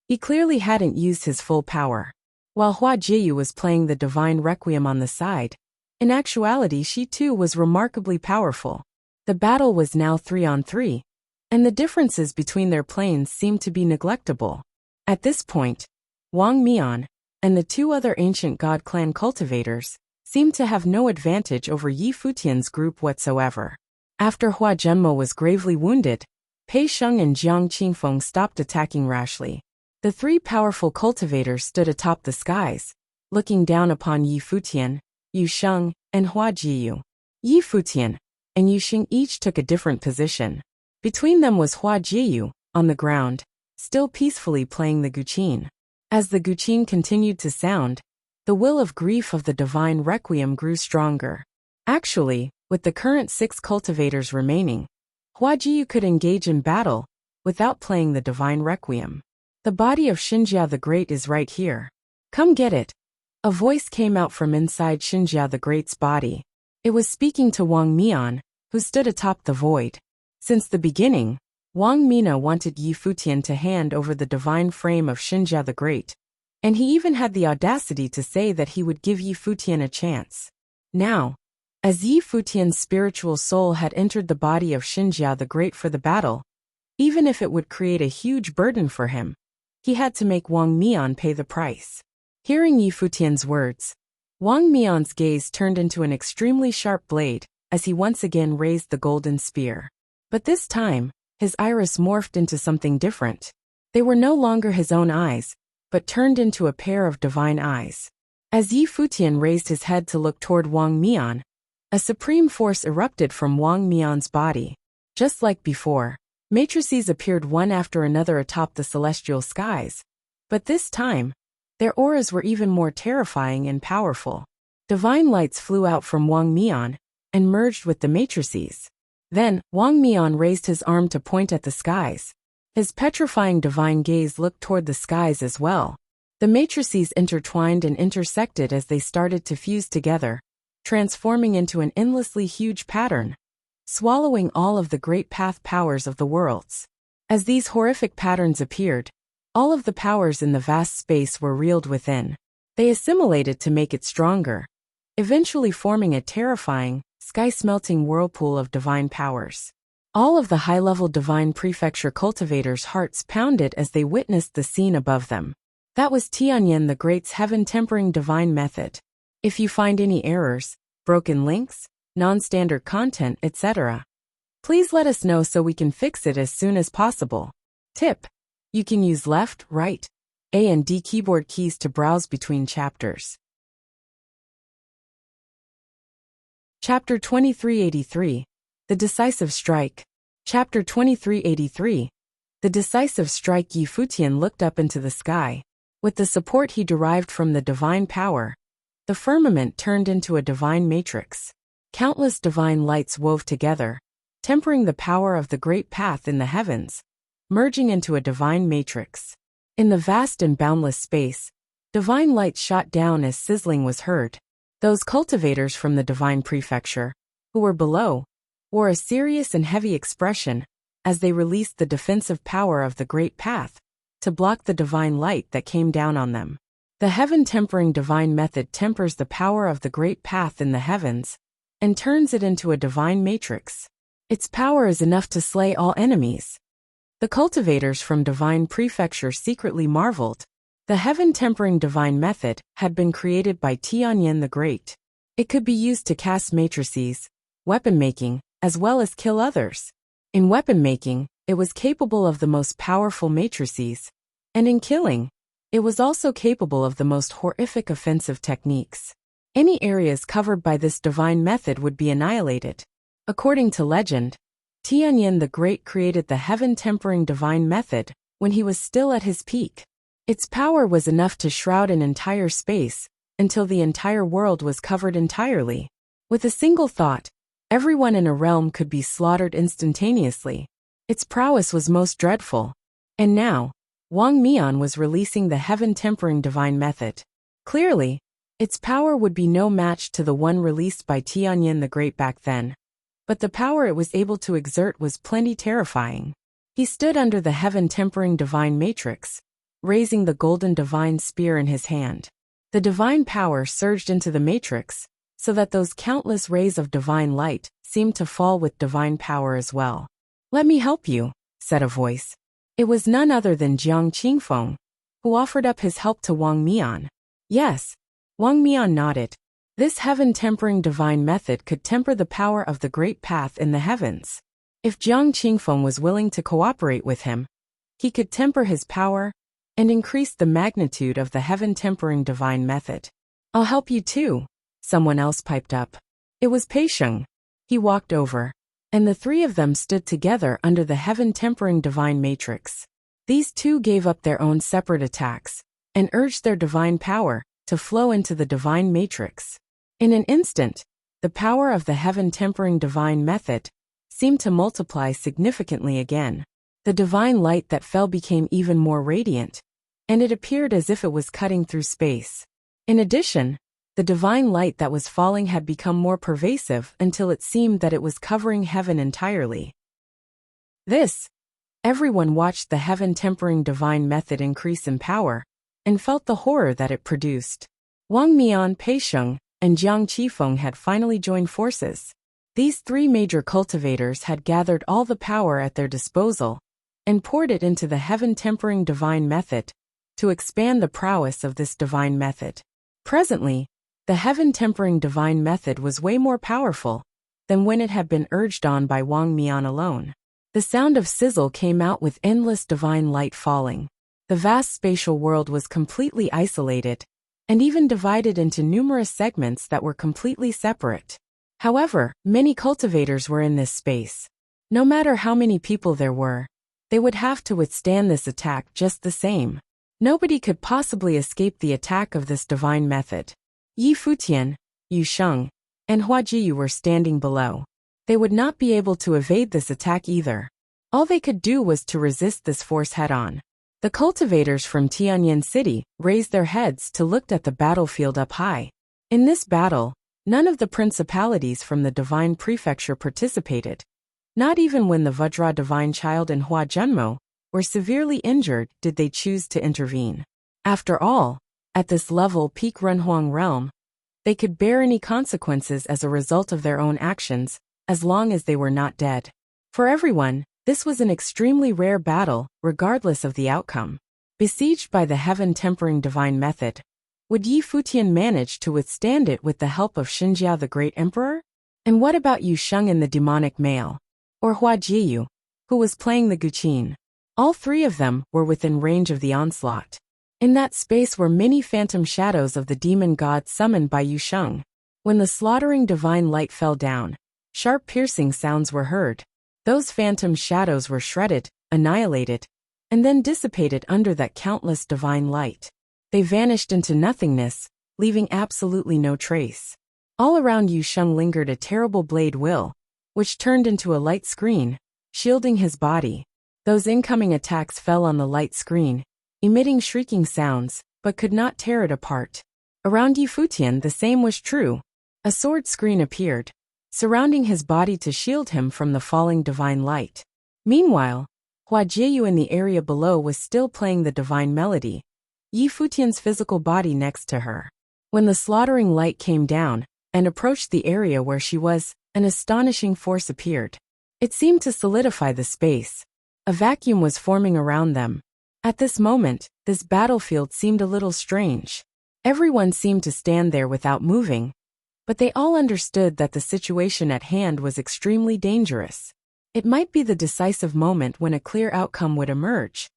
He clearly hadn't used his full power. While Hua Jiyu was playing the divine requiem on the side, in actuality she too was remarkably powerful. The battle was now 3-on-3, and the differences between their planes seemed to be neglectable. At this point, Wang Mian and the two other ancient god clan cultivators seemed to have no advantage over Yi Futian's group whatsoever. After Hua Zhenmo was gravely wounded, Pei Sheng and Jiang Qingfeng stopped attacking rashly. The three powerful cultivators stood atop the skies, looking down upon Yi Futian, Yu Sheng, and Hua Jiyu. Yi Futian and Yu Xing each took a different position. Between them was Hua Jiyu, on the ground, still peacefully playing the guqin. As the guqin continued to sound, the will of grief of the divine requiem grew stronger. Actually, with the current 6 cultivators remaining, Hua Jiyu could engage in battle without playing the divine requiem. The body of Xinjia the Great is right here. Come get it. A voice came out from inside Xinjia the Great's body. It was speaking to Wang Mian, who stood atop the void. Since the beginning, Wang Mina wanted Yi Futian to hand over the divine frame of Xinjia the Great, and he even had the audacity to say that he would give Yi Futian a chance. Now, as Yi Futian's spiritual soul had entered the body of Xinjia the Great for the battle, even if it would create a huge burden for him, he had to make Wang Mian pay the price. Hearing Yi Futian's words, Wang Mian's gaze turned into an extremely sharp blade as he once again raised the golden spear. But this time, his iris morphed into something different. They were no longer his own eyes, but turned into a pair of divine eyes. As Yi Futian raised his head to look toward Wang Mian, a supreme force erupted from Wang Mian's body. Just like before, matrices appeared one after another atop the celestial skies, but this time, their auras were even more terrifying and powerful. Divine lights flew out from Wang Mian and merged with the matrices. Then, Wang Mian raised his arm to point at the skies. His petrifying divine gaze looked toward the skies as well. The matrices intertwined and intersected as they started to fuse together, transforming into an endlessly huge pattern, swallowing all of the great path powers of the worlds. As these horrific patterns appeared, all of the powers in the vast space were reeled within. They assimilated to make it stronger, eventually forming a terrifying, sky-smelting whirlpool of divine powers. All of the high-level divine prefecture cultivators' hearts pounded as they witnessed the scene above them. That was Tianyin the Great's heaven-tempering divine method. If you find any errors, broken links, non-standard content, etc., please let us know so we can fix it as soon as possible. Tip: you can use left, right, A and D keyboard keys to browse between chapters. Chapter 2383, The Decisive Strike. Chapter 2383, The Decisive Strike. Yi Futian looked up into the sky. With the support he derived from the divine power, the firmament turned into a divine matrix. Countless divine lights wove together, tempering the power of the great path in the heavens, merging into a divine matrix. In the vast and boundless space, divine light shot down as sizzling was heard. Those cultivators from the divine prefecture, who were below, wore a serious and heavy expression as they released the defensive power of the great path to block the divine light that came down on them. The heaven-tempering divine method tempers the power of the great path in the heavens and turns it into a divine matrix. Its power is enough to slay all enemies. The cultivators from divine prefecture secretly marveled. The heaven-tempering divine method had been created by Tianyin the Great. It could be used to cast matrices, weapon-making, as well as kill others. In weapon-making, it was capable of the most powerful matrices, and in killing, it was also capable of the most horrific offensive techniques. Any areas covered by this divine method would be annihilated. According to legend, Tianyin the Great created the heaven-tempering divine method when he was still at his peak. Its power was enough to shroud an entire space, until the entire world was covered entirely. With a single thought, everyone in a realm could be slaughtered instantaneously. Its prowess was most dreadful. And now, Wang Mian was releasing the heaven-tempering divine method. Clearly, its power would be no match to the one released by Tianyin the Great back then. But the power it was able to exert was plenty terrifying. He stood under the heaven-tempering divine matrix, raising the golden divine spear in his hand. The divine power surged into the matrix, so that those countless rays of divine light seemed to fall with divine power as well. "Let me help you," said a voice. It was none other than Jiang Qingfeng, who offered up his help to Wang Mian. Yes, Wang Mian nodded. This heaven-tempering divine method could temper the power of the great path in the heavens. If Jiang Qingfeng was willing to cooperate with him, he could temper his power and increase the magnitude of the heaven-tempering divine method. "I'll help you too," someone else piped up. It was Pei Sheng. He walked over, and the three of them stood together under the heaven-tempering divine matrix. These two gave up their own separate attacks, and urged their divine power to flow into the divine matrix. In an instant, the power of the heaven-tempering divine method seemed to multiply significantly again. The divine light that fell became even more radiant, and it appeared as if it was cutting through space. In addition, the divine light that was falling had become more pervasive until it seemed that it was covering heaven entirely. Everyone watched the heaven-tempering divine method increase in power, and felt the horror that it produced. Wang Mian, Pei Sheng, and Jiang Qifeng had finally joined forces. These three major cultivators had gathered all the power at their disposal, and poured it into the heaven-tempering divine method, to expand the prowess of this divine method. Presently, the heaven-tempering divine method was way more powerful than when it had been urged on by Wang Mian alone. The sound of sizzle came out with endless divine light falling. The vast spatial world was completely isolated, and even divided into numerous segments that were completely separate. However, many cultivators were in this space. No matter how many people there were, they would have to withstand this attack just the same. Nobody could possibly escape the attack of this divine method. Yi Futian, Yu Sheng, and Hua Jiyu were standing below. They would not be able to evade this attack either. All they could do was to resist this force head-on. The cultivators from Tianyin City raised their heads to look at the battlefield up high. In this battle, none of the principalities from the divine prefecture participated. Not even when the Vajra divine child and Hua Zhenmo were severely injured did they choose to intervene. After all, at this level peak Renhuang realm, they could bear any consequences as a result of their own actions, as long as they were not dead. For everyone, this was an extremely rare battle, regardless of the outcome. Besieged by the heaven-tempering divine method, would Yi Futian manage to withstand it with the help of Xinjia the Great Emperor? And what about Yu Sheng and the demonic male? Or Hua Jiyu, who was playing the guqin? All three of them were within range of the onslaught. In that space were many phantom shadows of the demon god summoned by Yu Sheng. When the slaughtering divine light fell down, sharp piercing sounds were heard. Those phantom shadows were shredded, annihilated, and then dissipated under that countless divine light. They vanished into nothingness, leaving absolutely no trace. All around Yu Sheng lingered a terrible blade will, which turned into a light screen, shielding his body. Those incoming attacks fell on the light screen, emitting shrieking sounds, but could not tear it apart. Around Yi Futian the same was true. A sword screen appeared, surrounding his body to shield him from the falling divine light. Meanwhile, Hua Jiyu in the area below was still playing the divine melody, Yi Futian's physical body next to her. When the slaughtering light came down and approached the area where she was, an astonishing force appeared. It seemed to solidify the space. A vacuum was forming around them. At this moment, this battlefield seemed a little strange. Everyone seemed to stand there without moving, but they all understood that the situation at hand was extremely dangerous. It might be the decisive moment when a clear outcome would emerge.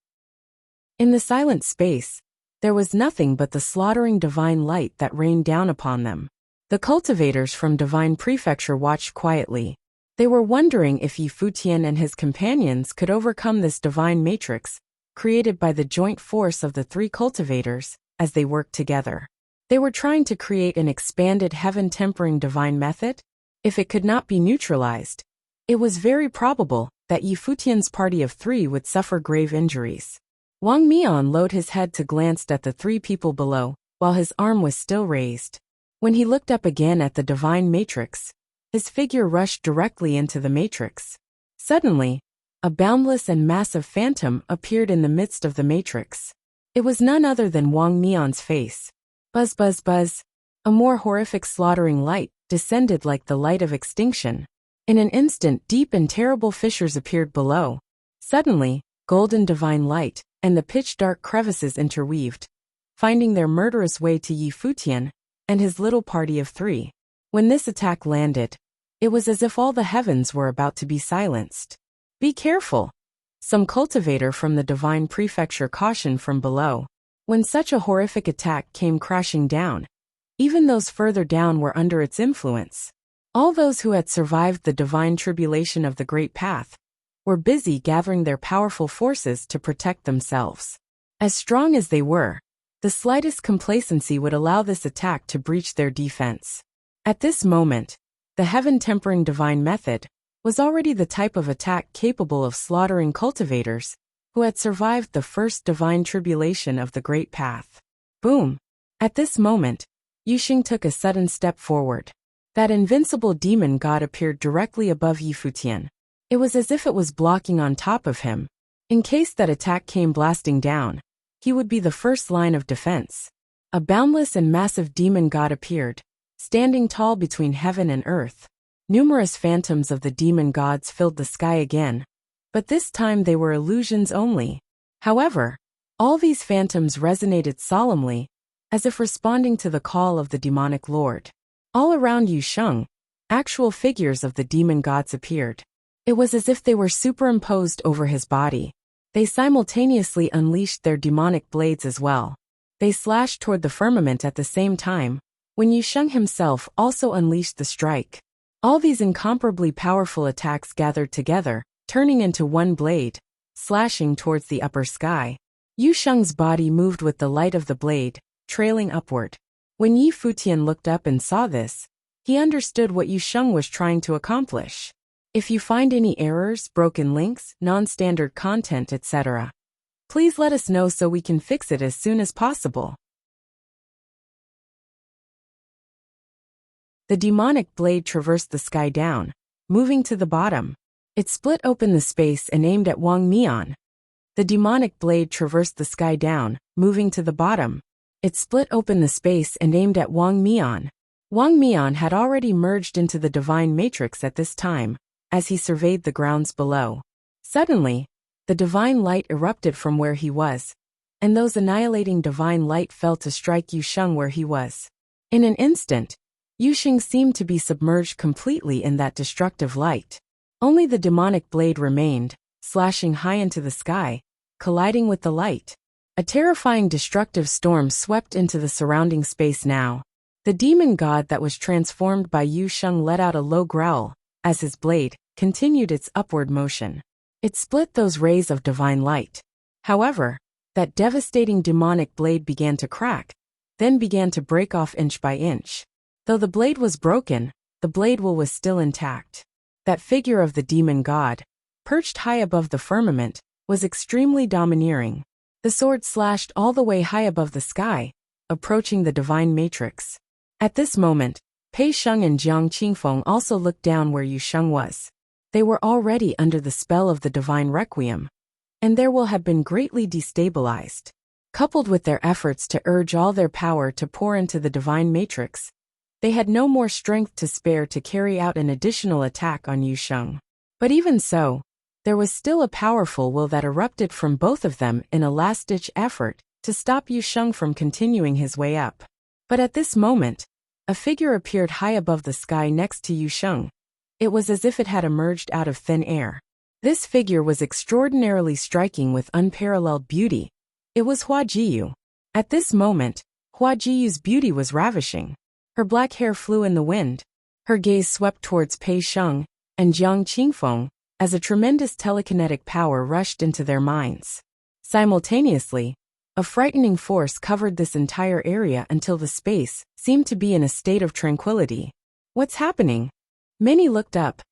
In the silent space, there was nothing but the slaughtering divine light that rained down upon them. The cultivators from Divine Prefecture watched quietly. They were wondering if Yi Futian and his companions could overcome this divine matrix created by the joint force of the three cultivators as they worked together. They were trying to create an expanded heaven-tempering divine method. If it could not be neutralized, it was very probable that Yi Futian's party of three would suffer grave injuries. Wang Mian lowered his head to glance at the three people below, while his arm was still raised. When he looked up again at the divine matrix, his figure rushed directly into the matrix. Suddenly, a boundless and massive phantom appeared in the midst of the matrix. It was none other than Wang Mian's face. Buzz buzz buzz. A more horrific slaughtering light descended like the light of extinction. In an instant, deep and terrible fissures appeared below. Suddenly, golden divine light and the pitch-dark crevices interweaved, finding their murderous way to Yi Futian and his little party of three. When this attack landed, it was as if all the heavens were about to be silenced. Be careful! Some cultivator from the divine prefecture cautioned from below. When such a horrific attack came crashing down, even those further down were under its influence. All those who had survived the divine tribulation of the Great Path were busy gathering their powerful forces to protect themselves. As strong as they were, the slightest complacency would allow this attack to breach their defense. At this moment, the heaven-tempering divine method was already the type of attack capable of slaughtering cultivators who had survived the first divine tribulation of the Great Path. Boom! At this moment, Yuxing took a sudden step forward. That invincible demon god appeared directly above Yi Futian. It was as if it was blocking on top of him. In case that attack came blasting down, he would be the first line of defense. A boundless and massive demon god appeared, standing tall between heaven and earth. Numerous phantoms of the demon gods filled the sky again, but this time they were illusions only. However, all these phantoms resonated solemnly, as if responding to the call of the demonic lord. All around Yu Sheng, actual figures of the demon gods appeared. It was as if they were superimposed over his body. They simultaneously unleashed their demonic blades as well. They slashed toward the firmament at the same time, when Yu Sheng himself also unleashed the strike. All these incomparably powerful attacks gathered together, turning into one blade, slashing towards the upper sky. Yu Sheng's body moved with the light of the blade, trailing upward. When Yi Futian looked up and saw this, he understood what Yu Sheng was trying to accomplish. If you find any errors, broken links, non-standard content, etc., please let us know so we can fix it as soon as possible. The demonic blade traversed the sky down, moving to the bottom. It split open the space and aimed at Wang Mian. The demonic blade traversed the sky down, moving to the bottom. It split open the space and aimed at Wang Mian. Wang Mian had already merged into the divine matrix at this time, as he surveyed the grounds below. Suddenly, the divine light erupted from where he was, and those annihilating divine light fell to strike Yu Sheng where he was. In an instant, Yu Sheng seemed to be submerged completely in that destructive light. Only the demonic blade remained, slashing high into the sky, colliding with the light. A terrifying destructive storm swept into the surrounding space now. The demon god that was transformed by Yu Sheng let out a low growl, as his blade continued its upward motion. It split those rays of divine light. However, that devastating demonic blade began to crack, then began to break off inch by inch. Though the blade was broken, the blade will was still intact. That figure of the demon god, perched high above the firmament, was extremely domineering. The sword slashed all the way high above the sky, approaching the divine matrix. At this moment, Pei Sheng and Jiang Qingfeng also looked down where Yu Sheng was. They were already under the spell of the divine requiem, and there will have been greatly destabilized. Coupled with their efforts to urge all their power to pour into the divine matrix, they had no more strength to spare to carry out an additional attack on Yu Sheng. But even so, there was still a powerful will that erupted from both of them in a last-ditch effort to stop Yu Sheng from continuing his way up. But at this moment, a figure appeared high above the sky next to Yu Sheng. It was as if it had emerged out of thin air. This figure was extraordinarily striking with unparalleled beauty. It was Hua Jiyu. At this moment, Hua Jiyu's beauty was ravishing. Her black hair flew in the wind. Her gaze swept towards Pei Sheng and Jiang Qingfeng, as a tremendous telekinetic power rushed into their minds. Simultaneously, a frightening force covered this entire area until the space seemed to be in a state of tranquility. What's happening? Many looked up,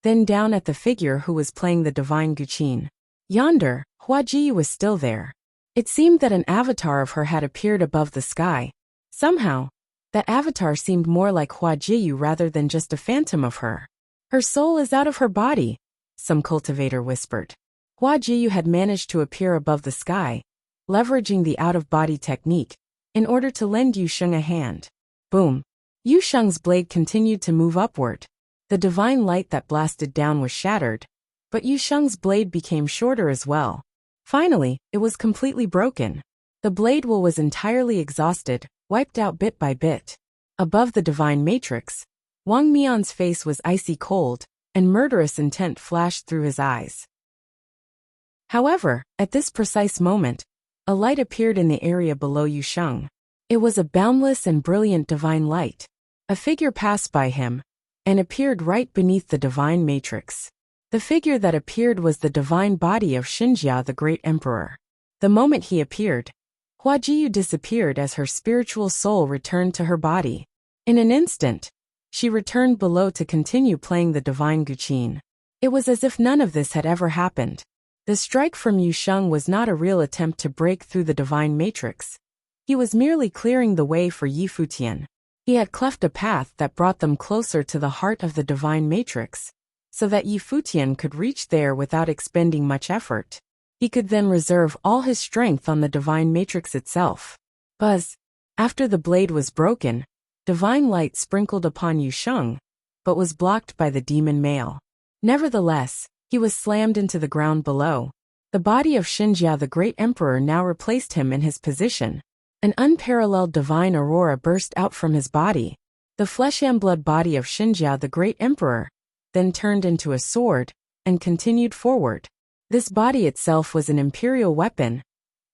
then down at the figure who was playing the divine Guqin. Yonder, Huaji was still there. It seemed that an avatar of her had appeared above the sky. Somehow, that avatar seemed more like Huaji rather than just a phantom of her. Her soul is out of her body, some cultivator whispered. Huaji had managed to appear above the sky, leveraging the out-of-body technique, in order to lend Yu Sheng a hand. Boom! Yu Sheng's blade continued to move upward. The divine light that blasted down was shattered, but Yu Sheng's blade became shorter as well. Finally, it was completely broken. The blade will was entirely exhausted, wiped out bit by bit. Above the divine matrix, Wang Mian's face was icy cold, and murderous intent flashed through his eyes. However, at this precise moment, a light appeared in the area below Yu Sheng. It was a boundless and brilliant divine light. A figure passed by him, and appeared right beneath the divine matrix. The figure that appeared was the divine body of Xinjia the Great Emperor. The moment he appeared, Huajiyu disappeared as her spiritual soul returned to her body. In an instant, she returned below to continue playing the divine Guqin. It was as if none of this had ever happened. The strike from Yu Sheng was not a real attempt to break through the divine matrix. He was merely clearing the way for Yi Futian. He had cleft a path that brought them closer to the heart of the divine matrix, so that Yi Futian could reach there without expending much effort. He could then reserve all his strength on the divine matrix itself. Buzz! After the blade was broken, divine light sprinkled upon Yu Sheng, but was blocked by the demon male. Nevertheless, he was slammed into the ground below. The body of Xinjia the Great Emperor now replaced him in his position. An unparalleled divine aurora burst out from his body. The flesh and blood body of Xinjia the Great Emperor then turned into a sword, and continued forward. This body itself was an imperial weapon,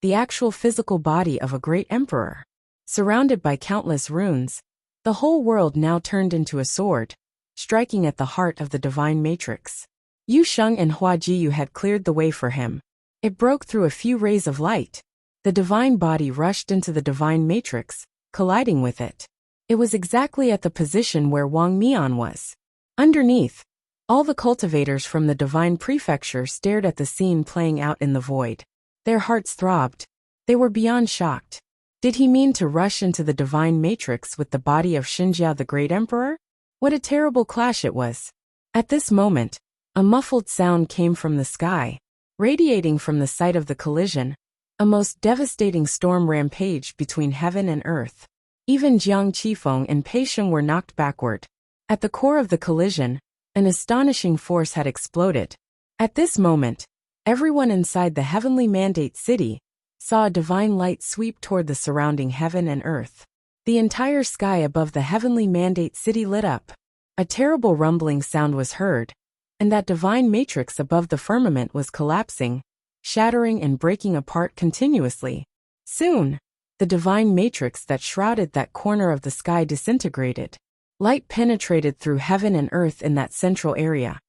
the actual physical body of a great emperor. Surrounded by countless runes, the whole world now turned into a sword, striking at the heart of the divine matrix. Yu Sheng and Huajiyu had cleared the way for him. It broke through a few rays of light. The divine body rushed into the divine matrix, colliding with it. It was exactly at the position where Wang Mian was. Underneath, all the cultivators from the divine prefecture stared at the scene playing out in the void. Their hearts throbbed. They were beyond shocked. Did he mean to rush into the divine matrix with the body of Xinjia the Great Emperor? What a terrible clash it was. At this moment, a muffled sound came from the sky. Radiating from the site of the collision, a most devastating storm rampaged between heaven and earth. Even Jiang Qifeng and Pei Sheng were knocked backward. At the core of the collision, an astonishing force had exploded. At this moment, everyone inside the heavenly mandate city saw a divine light sweep toward the surrounding heaven and earth. The entire sky above the heavenly mandate city lit up. A terrible rumbling sound was heard, and that divine matrix above the firmament was collapsing, shattering and breaking apart continuously. Soon, the divine matrix that shrouded that corner of the sky disintegrated. Light penetrated through heaven and earth in that central area,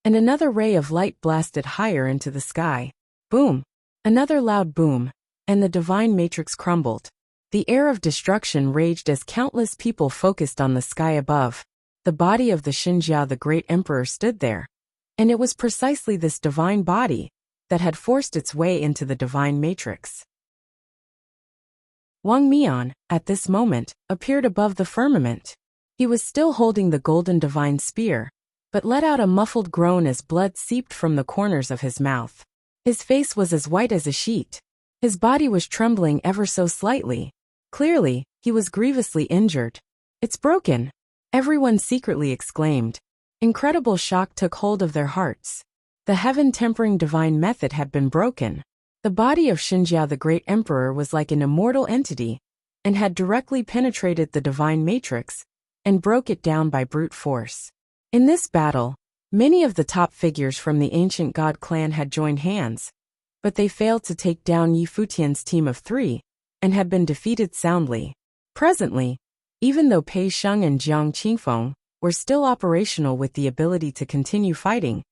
and another ray of light blasted higher into the sky. Boom! Another loud boom, and the divine matrix crumbled. The air of destruction raged as countless people focused on the sky above. The body of the Xinjia the Great Emperor stood there, and it was precisely this divine body that had forced its way into the divine matrix. Wang Mian, at this moment, appeared above the firmament. He was still holding the golden divine spear, but let out a muffled groan as blood seeped from the corners of his mouth. His face was as white as a sheet. His body was trembling ever so slightly. Clearly, he was grievously injured. "It's broken!" everyone secretly exclaimed. Incredible shock took hold of their hearts. The heaven-tempering divine method had been broken. The body of Xinjia the Great Emperor was like an immortal entity, and had directly penetrated the divine matrix, and broke it down by brute force. In this battle, many of the top figures from the ancient god clan had joined hands, but they failed to take down Yi Futian's team of 3, and had been defeated soundly. Presently, even though Pei Sheng and Jiang Qifeng were still operational with the ability to continue fighting,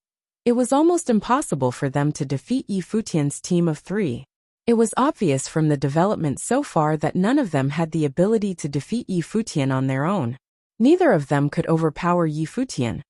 it was almost impossible for them to defeat Yi Futian's team of 3. It was obvious from the development so far that none of them had the ability to defeat Yi Futian on their own. Neither of them could overpower Yi Futian,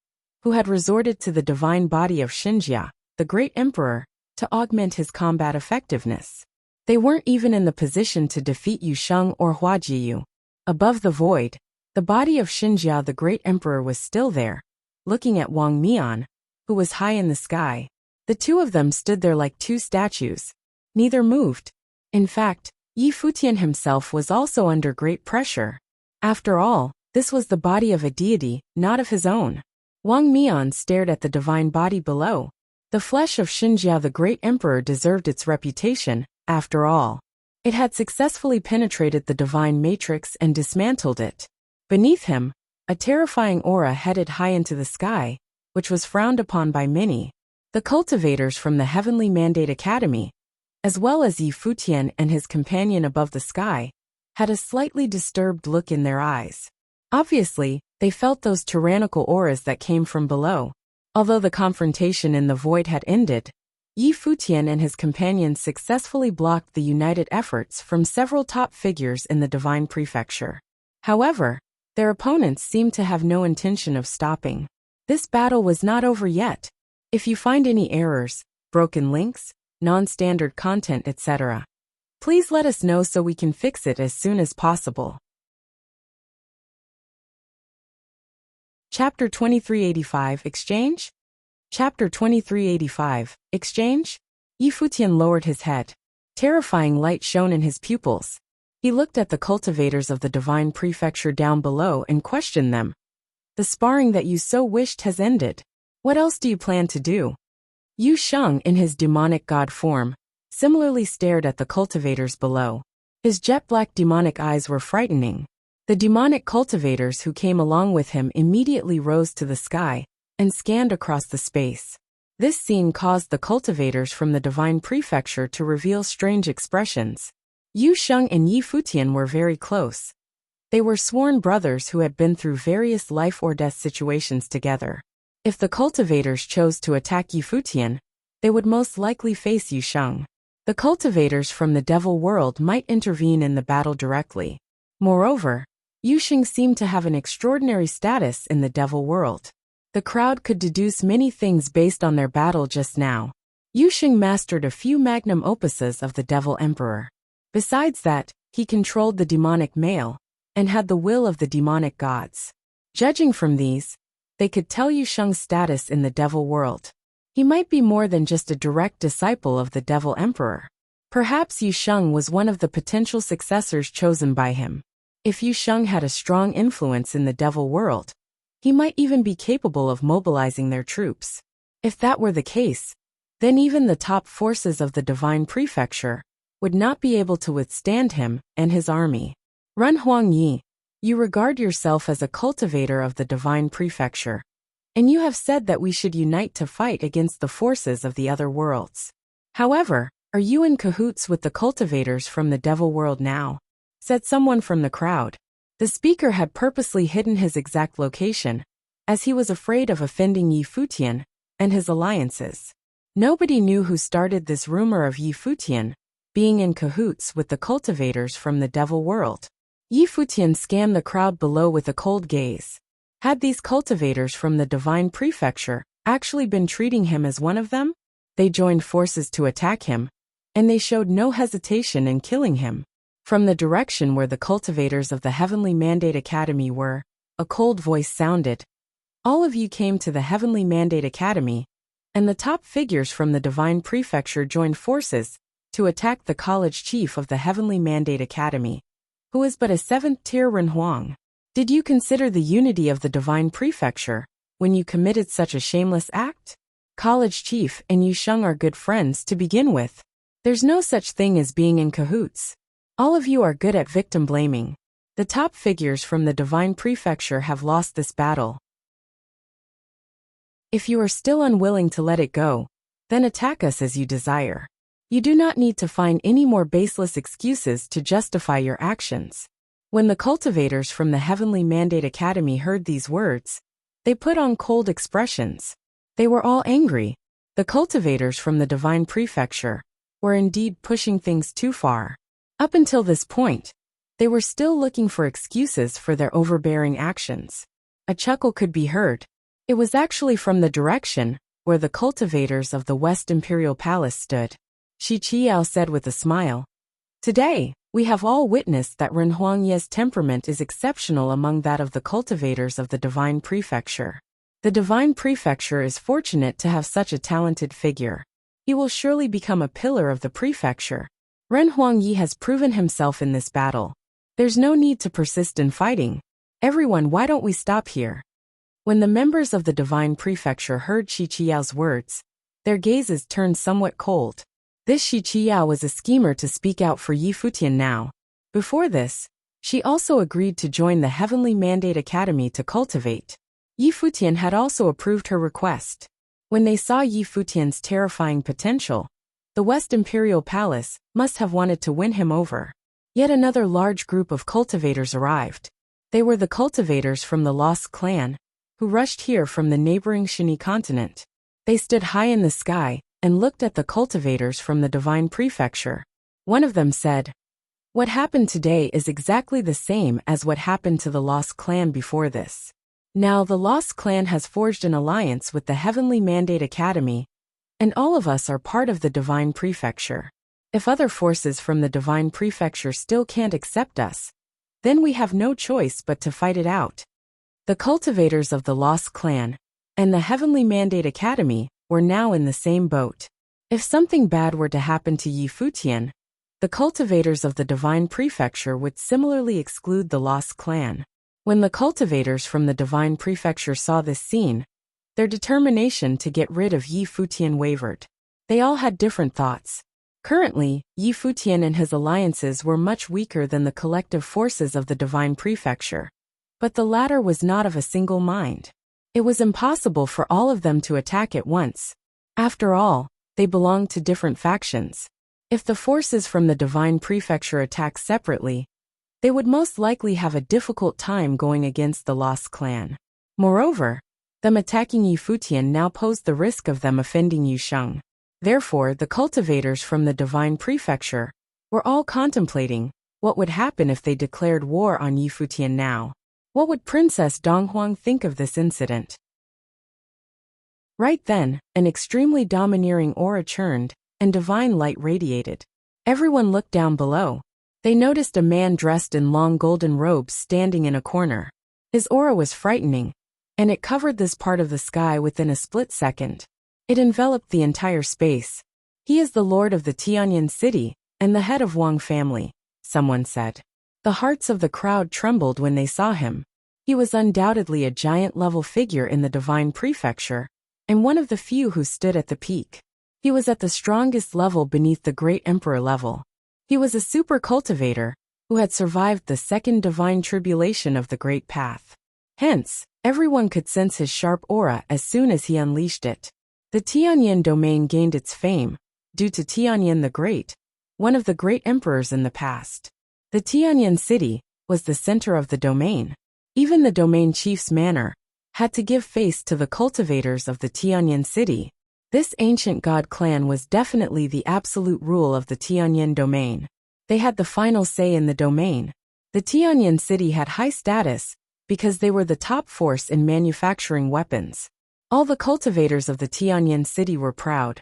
who had resorted to the divine body of Xinjia, the great emperor, to augment his combat effectiveness. They weren't even in the position to defeat Yu Sheng or Hua Jiyu. Above the void, the body of Xinjia the great emperor was still there, looking at Wang Mian, who was high in the sky. The two of them stood there like two statues. Neither moved. In fact, Yi Futian himself was also under great pressure. After all, this was the body of a deity, not of his own. Wang Mian stared at the divine body below. The flesh of Xinjia the great emperor deserved its reputation, after all. It had successfully penetrated the divine matrix and dismantled it. Beneath him, a terrifying aura headed high into the sky, which was frowned upon by many. The cultivators from the Heavenly Mandate Academy, as well as Yi Futian and his companion above the sky, had a slightly disturbed look in their eyes. Obviously, they felt those tyrannical auras that came from below. Although the confrontation in the void had ended, Yi Futian and his companions successfully blocked the united efforts from several top figures in the Divine Prefecture. However, their opponents seemed to have no intention of stopping. This battle was not over yet. If you find any errors, broken links, non-standard content, etc., please let us know so we can fix it as soon as possible. Chapter 2385 Exchange? Chapter 2385 Exchange? Yi Futian lowered his head. Terrifying light shone in his pupils. He looked at the cultivators of the Divine Prefecture down below and questioned them. The sparring that you so wished has ended. What else do you plan to do? Yu Sheng, in his demonic god form, similarly stared at the cultivators below. His jet-black demonic eyes were frightening. The demonic cultivators who came along with him immediately rose to the sky and scanned across the space. This scene caused the cultivators from the Divine Prefecture to reveal strange expressions. Yu Sheng and Yi Futian were very close. They were sworn brothers who had been through various life or death situations together. If the cultivators chose to attack Yi Futian, they would most likely face Yu Sheng. The cultivators from the Devil World might intervene in the battle directly. Moreover, Yu Sheng seemed to have an extraordinary status in the Devil World. The crowd could deduce many things based on their battle just now. Yu Sheng mastered a few magnum opuses of the Devil Emperor. Besides that, he controlled the demonic male and had the will of the demonic gods. Judging from these, they could tell Yu Sheng's status in the Devil World. He might be more than just a direct disciple of the Devil Emperor. Perhaps Yu Sheng was one of the potential successors chosen by him. If Yu Sheng had a strong influence in the Devil World, he might even be capable of mobilizing their troops. If that were the case, then even the top forces of the Divine Prefecture would not be able to withstand him and his army. Run Huangyi, you regard yourself as a cultivator of the Divine Prefecture, and you have said that we should unite to fight against the forces of the other worlds. However, are you in cahoots with the cultivators from the Devil World now? Said someone from the crowd. The speaker had purposely hidden his exact location, as he was afraid of offending Yi Futian and his alliances. Nobody knew who started this rumor of Yi Futian being in cahoots with the cultivators from the Devil World. Yi Futian scanned the crowd below with a cold gaze. Had these cultivators from the Divine Prefecture actually been treating him as one of them? They joined forces to attack him, and they showed no hesitation in killing him. From the direction where the cultivators of the Heavenly Mandate Academy were, a cold voice sounded. All of you came to the Heavenly Mandate Academy, and the top figures from the Divine Prefecture joined forces to attack the college chief of the Heavenly Mandate Academy, who is but a 7th-tier Renhuang. Did you consider the unity of the Divine Prefecture when you committed such a shameless act? College chief and Yu Sheng are good friends to begin with. There's no such thing as being in cahoots. All of you are good at victim blaming. The top figures from the Divine Prefecture have lost this battle. If you are still unwilling to let it go, then attack us as you desire. You do not need to find any more baseless excuses to justify your actions. When the cultivators from the Heavenly Mandate Academy heard these words, they put on cold expressions. They were all angry. The cultivators from the Divine Prefecture were indeed pushing things too far. Up until this point, they were still looking for excuses for their overbearing actions. A chuckle could be heard. It was actually from the direction where the cultivators of the West Imperial Palace stood. Shi Qiao said with a smile, "Today, we have all witnessed that Ren Huangye's temperament is exceptional among that of the cultivators of the Divine Prefecture. The Divine Prefecture is fortunate to have such a talented figure. He will surely become a pillar of the prefecture. Ren Huangye has proven himself in this battle. There's no need to persist in fighting. Everyone, why don't we stop here?" When the members of the Divine Prefecture heard Shi Qiao's words, their gazes turned somewhat cold. This Shi Qiao was a schemer to speak out for Yi Futian now. Before this, she also agreed to join the Heavenly Mandate Academy to cultivate. Yi Futian had also approved her request. When they saw Yi Futian's terrifying potential, the West Imperial Palace must have wanted to win him over. Yet another large group of cultivators arrived. They were the cultivators from the Lost Clan, who rushed here from the neighboring Shini continent. They stood high in the sky and looked at the cultivators from the Divine Prefecture. One of them said, "What happened today is exactly the same as what happened to the Lost Clan before this. Now the Lost Clan has forged an alliance with the Heavenly Mandate Academy, and all of us are part of the Divine Prefecture. If other forces from the Divine Prefecture still can't accept us, then we have no choice but to fight it out." The cultivators of the Lost Clan and the Heavenly Mandate Academy were now in the same boat. If something bad were to happen to Yi Futian, the cultivators of the Divine Prefecture would similarly exclude the Lost Clan. When the cultivators from the Divine Prefecture saw this scene, their determination to get rid of Yi Futian wavered. They all had different thoughts. Currently, Yi Futian and his alliances were much weaker than the collective forces of the Divine Prefecture. But the latter was not of a single mind. It was impossible for all of them to attack at once. After all, they belonged to different factions. If the forces from the Divine Prefecture attacked separately, they would most likely have a difficult time going against the Lost Clan. Moreover, them attacking Yi Futian now posed the risk of them offending Yu Sheng. Therefore, the cultivators from the Divine Prefecture were all contemplating what would happen if they declared war on Yi Futian now. What would Princess Donghuang think of this incident? Right then, an extremely domineering aura churned, and divine light radiated. Everyone looked down below. They noticed a man dressed in long golden robes standing in a corner. His aura was frightening, and it covered this part of the sky within a split second. It enveloped the entire space. "He is the lord of the Tianyan city, and the head of Wang family," someone said. The hearts of the crowd trembled when they saw him. He was undoubtedly a giant-level figure in the Divine Prefecture, and one of the few who stood at the peak. He was at the strongest level beneath the Great Emperor level. He was a super cultivator who had survived the second divine tribulation of the Great Path. Hence, everyone could sense his sharp aura as soon as he unleashed it. The Tianyan domain gained its fame due to Tianyan the Great, one of the great emperors in the past. The Tianyan city was the center of the domain. Even the domain chief's manor had to give face to the cultivators of the Tianyan city. This ancient god clan was definitely the absolute rule of the Tianyan domain. They had the final say in the domain. The Tianyan city had high status because they were the top force in manufacturing weapons. All the cultivators of the Tianyan city were proud.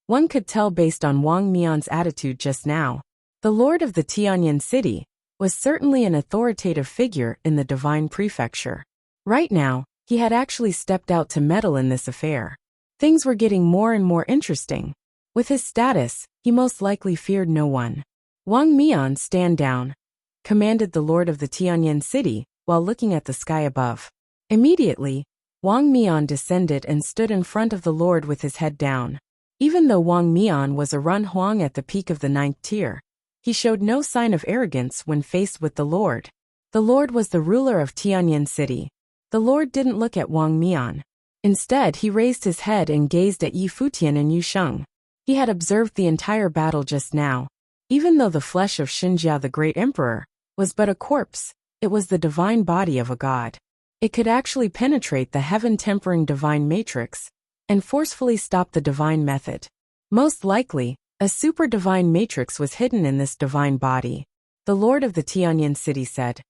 One could tell based on Wang Mian's attitude just now. The lord of the Tianyan city was certainly an authoritative figure in the Divine Prefecture. Right now, he had actually stepped out to meddle in this affair. Things were getting more and more interesting. With his status, he most likely feared no one. "Wang Mian, stand down," commanded the lord of the Tianyan city while looking at the sky above. Immediately, Wang Mian descended and stood in front of the lord with his head down. Even though Wang Mian was a Run Huang at the peak of the 9th tier, he showed no sign of arrogance when faced with the lord. The lord was the ruler of Tianyan city. The lord didn't look at Wang Mian. Instead, he raised his head and gazed at Yi Futian and Yu Sheng. He had observed the entire battle just now. Even though the flesh of Xinjia the Great Emperor was but a corpse, it was the divine body of a god. It could actually penetrate the heaven-tempering divine matrix and forcefully stop the divine method. Most likely, A super divine matrix was hidden in this divine body. The Lord of the Tianyan city said,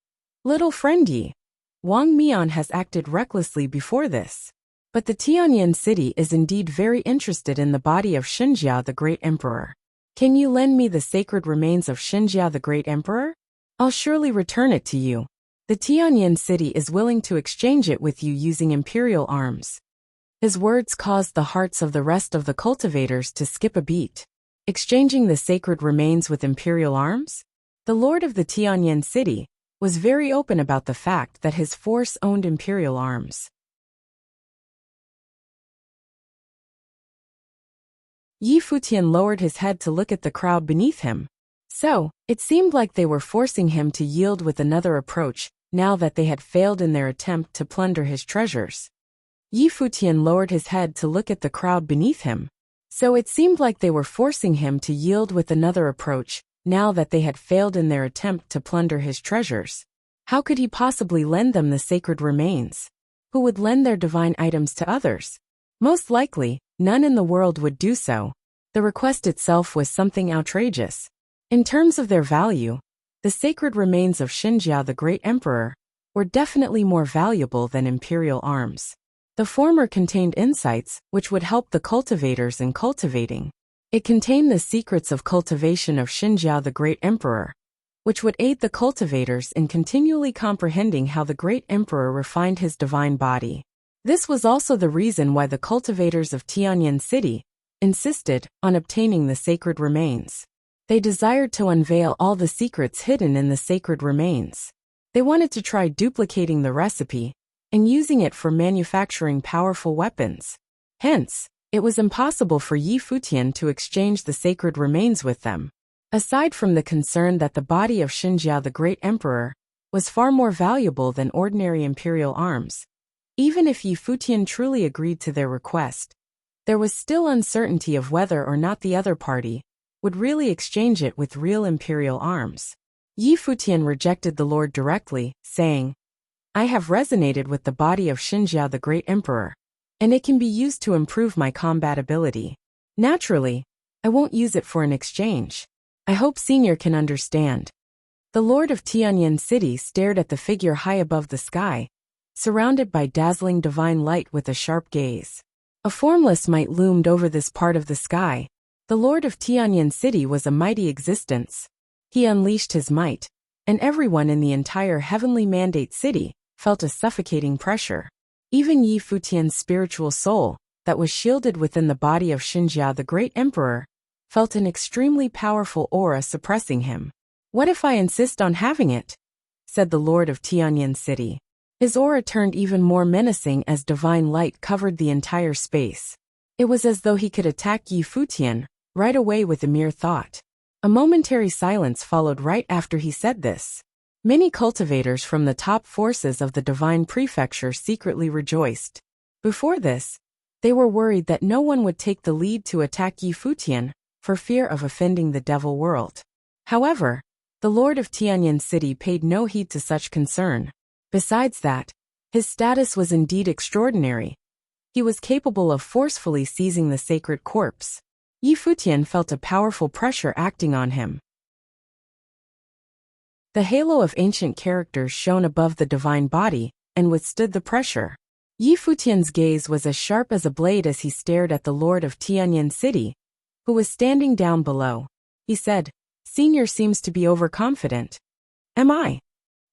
"Little friend Yi, Wang Mian has acted recklessly before this. But the Tianyan city is indeed very interested in the body of Xinjia the Great Emperor. Can you lend me the sacred remains of Xinjia the Great Emperor? I'll surely return it to you. The Tianyan city is willing to exchange it with you using imperial arms." His words caused the hearts of the rest of the cultivators to skip a beat. Exchanging the sacred remains with imperial arms? The Lord of the Tianyan city was very open about the fact that his force owned imperial arms. Yi Futian lowered his head to look at the crowd beneath him. So, it seemed like they were forcing him to yield with another approach, now that they had failed in their attempt to plunder his treasures. Yi Futian lowered his head to look at the crowd beneath him. So it seemed like they were forcing him to yield with another approach, now that they had failed in their attempt to plunder his treasures. How could he possibly lend them the sacred remains? Who would lend their divine items to others? Most likely, none in the world would do so. The request itself was something outrageous. In terms of their value, the sacred remains of Xinjia the Great Emperor were definitely more valuable than imperial arms. The former contained insights which would help the cultivators in cultivating. It contained the secrets of cultivation of Xinjia the Great Emperor, which would aid the cultivators in continually comprehending how the Great Emperor refined his divine body. This was also the reason why the cultivators of Tianyan City insisted on obtaining the sacred remains. They desired to unveil all the secrets hidden in the sacred remains. They wanted to try duplicating the recipe and using it for manufacturing powerful weapons. Hence, it was impossible for Yi Futian to exchange the sacred remains with them. Aside from the concern that the body of Xinjia the Great Emperor was far more valuable than ordinary imperial arms, even if Yi Futian truly agreed to their request, there was still uncertainty of whether or not the other party would really exchange it with real imperial arms. Yi Futian rejected the Lord directly, saying, "I have resonated with the body of Xinjia the Great Emperor, and it can be used to improve my combat ability. Naturally, I won't use it for an exchange. I hope Senior can understand." The Lord of Tianyan City stared at the figure high above the sky, surrounded by dazzling divine light with a sharp gaze. A formless might loomed over this part of the sky. The Lord of Tianyan City was a mighty existence. He unleashed his might, and everyone in the entire heavenly mandate city felt a suffocating pressure. Even Yi Futian's spiritual soul, that was shielded within the body of Xinjia the Great Emperor, felt an extremely powerful aura suppressing him. "What if I insist on having it?" said the Lord of Tianyan City. His aura turned even more menacing as divine light covered the entire space. It was as though he could attack Yi Futian right away with a mere thought. A momentary silence followed right after he said this. Many cultivators from the top forces of the divine prefecture secretly rejoiced. Before this, they were worried that no one would take the lead to attack Yi Futian for fear of offending the devil world. However, the Lord of Tianyan City paid no heed to such concern. Besides that, his status was indeed extraordinary. He was capable of forcefully seizing the sacred corpse. Yi Futian felt a powerful pressure acting on him. The halo of ancient characters shone above the divine body and withstood the pressure. Yi Futian's gaze was as sharp as a blade as he stared at the Lord of Tianyan City, who was standing down below. He said, "Senior seems to be overconfident." "Am I?"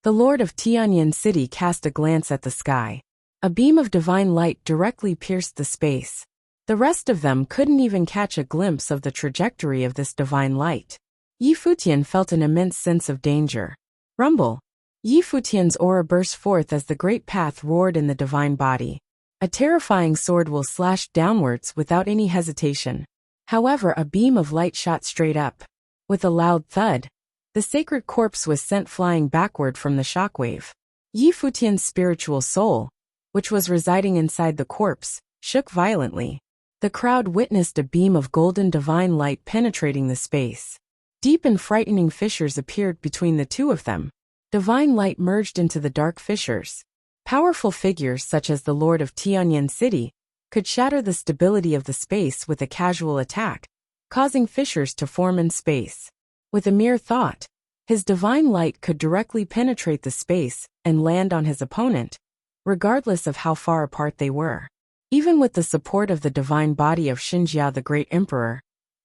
The Lord of Tianyan City cast a glance at the sky. A beam of divine light directly pierced the space. The rest of them couldn't even catch a glimpse of the trajectory of this divine light. Yi Futian felt an immense sense of danger. Rumble! Yi Futian's aura burst forth as the great path roared in the divine body. A terrifying sword will slashed downwards without any hesitation. However, a beam of light shot straight up. With a loud thud, the sacred corpse was sent flying backward from the shockwave. Yi Futian's spiritual soul, which was residing inside the corpse, shook violently. The crowd witnessed a beam of golden divine light penetrating the space. Deep and frightening fissures appeared between the two of them. Divine light merged into the dark fissures. Powerful figures such as the Lord of Tianyan City could shatter the stability of the space with a casual attack, causing fissures to form in space. With a mere thought, his divine light could directly penetrate the space and land on his opponent, regardless of how far apart they were. Even with the support of the divine body of Xinjia the Great Emperor,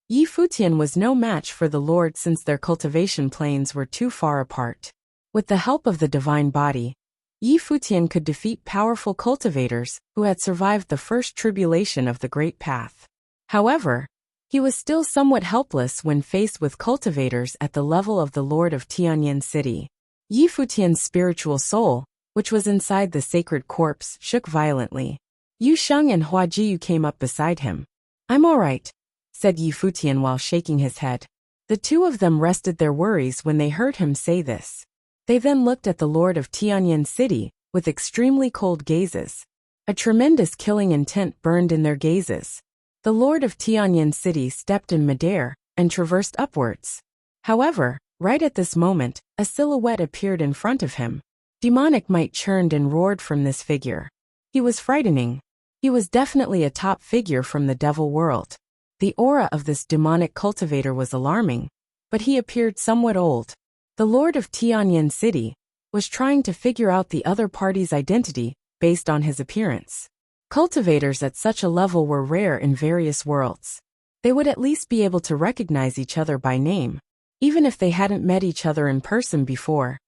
Yi Futian was no match for the Lord since their cultivation planes were too far apart. With the help of the divine body, Yi Futian could defeat powerful cultivators who had survived the first tribulation of the Great Path. However, he was still somewhat helpless when faced with cultivators at the level of the Lord of Tianyan City. Yi Futian's spiritual soul, which was inside the sacred corpse, shook violently. Yu Sheng and Hua Jiyu came up beside him. "I'm all right," said Yi Futian while shaking his head. The two of them rested their worries when they heard him say this. They then looked at the Lord of Tianyan City with extremely cold gazes. A tremendous killing intent burned in their gazes. The Lord of Tianyan City stepped in midair and traversed upwards. However, right at this moment, a silhouette appeared in front of him. Demonic might churned and roared from this figure. He was frightening. He was definitely a top figure from the devil world. The aura of this demonic cultivator was alarming, but he appeared somewhat old. The Lord of Tianyan City was trying to figure out the other party's identity based on his appearance. Cultivators at such a level were rare in various worlds. They would at least be able to recognize each other by name. Even if they hadn't met each other in person before,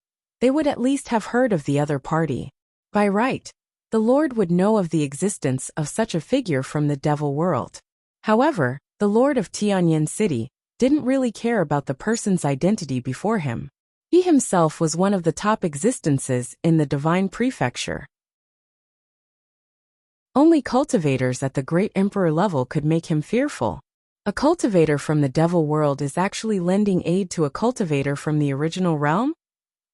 they would at least have heard of the other party. By right, the Lord would know of the existence of such a figure from the devil world. However, the Lord of Tianyan City didn't really care about the person's identity before him. He himself was one of the top existences in the divine prefecture. Only cultivators at the Great Emperor level could make him fearful. A cultivator from the devil world is actually lending aid to a cultivator from the original realm?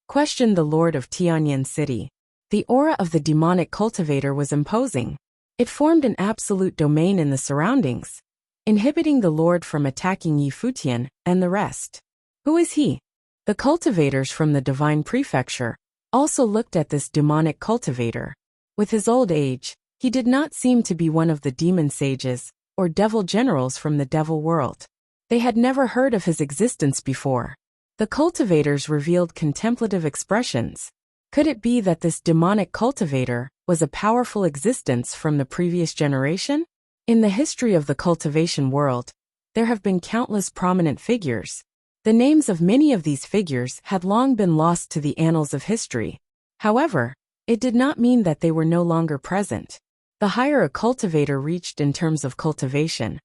Questioned the Lord of Tianyan City. The aura of the demonic cultivator was imposing. It formed an absolute domain in the surroundings, inhibiting the Lord from attacking Yi Futian and the rest. Who is he? The cultivators from the divine prefecture also looked at this demonic cultivator. With his old age, he did not seem to be one of the demon sages or devil generals from the devil world. They had never heard of his existence before. The cultivators revealed contemplative expressions. Could it be that this demonic cultivator was a powerful existence from the previous generation? In the history of the cultivation world, there have been countless prominent figures. The names of many of these figures had long been lost to the annals of history. However, it did not mean that they were no longer present. The higher a cultivator reached in terms of cultivation,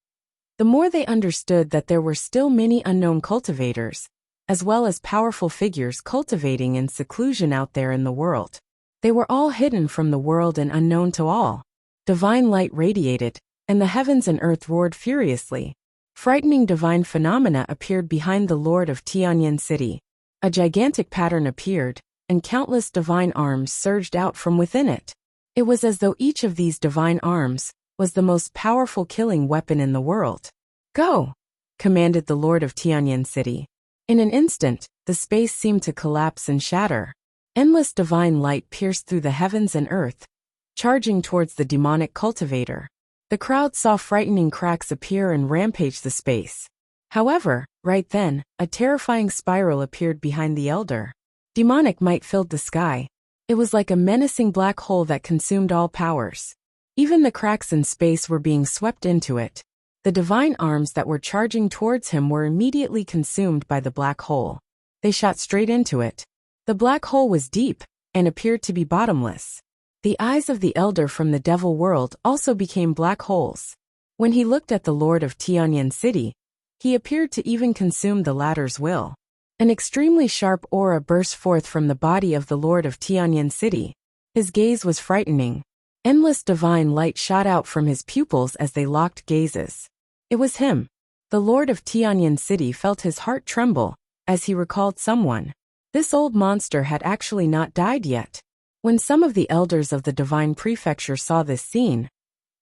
the more they understood that there were still many unknown cultivators, as well as powerful figures cultivating in seclusion out there in the world. They were all hidden from the world and unknown to all. Divine light radiated, and the heavens and earth roared furiously. Frightening divine phenomena appeared behind the Lord of Tianyan City. A gigantic pattern appeared, and countless divine arms surged out from within it. It was as though each of these divine arms was the most powerful killing weapon in the world. "Go!" commanded the Lord of Tianyan City. In an instant, the space seemed to collapse and shatter. Endless divine light pierced through the heavens and earth, charging towards the demonic cultivator. The crowd saw frightening cracks appear and rampage the space. However, right then, a terrifying spiral appeared behind the elder. Demonic might filled the sky. It was like a menacing black hole that consumed all powers. Even the cracks in space were being swept into it. The divine arms that were charging towards him were immediately consumed by the black hole. They shot straight into it. The black hole was deep and appeared to be bottomless. The eyes of the elder from the devil world also became black holes. When he looked at the Lord of Tianyan City, he appeared to even consume the latter's will. An extremely sharp aura burst forth from the body of the Lord of Tianyan City. His gaze was frightening. Endless divine light shot out from his pupils as they locked gazes. It was him. The Lord of Tianyan City felt his heart tremble as he recalled someone. This old monster had actually not died yet. When some of the elders of the divine prefecture saw this scene,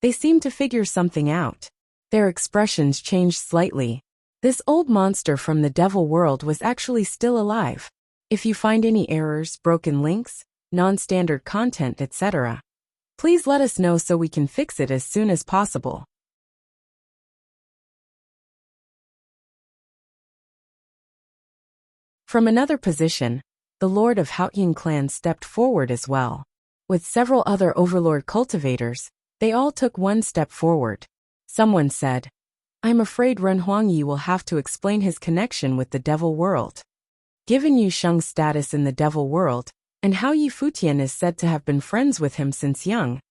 they seemed to figure something out. Their expressions changed slightly. This old monster from the devil world was actually still alive. If you find any errors, broken links, non-standard content, etc., please let us know so we can fix it as soon as possible. From another position, the lord of Futian clan stepped forward as well. With several other overlord cultivators, they all took one step forward. Someone said, "I'm afraid Ren Huangyi will have to explain his connection with the devil world. Given Yu Sheng's status in the devil world, and how Yi Futian is said to have been friends with him since young,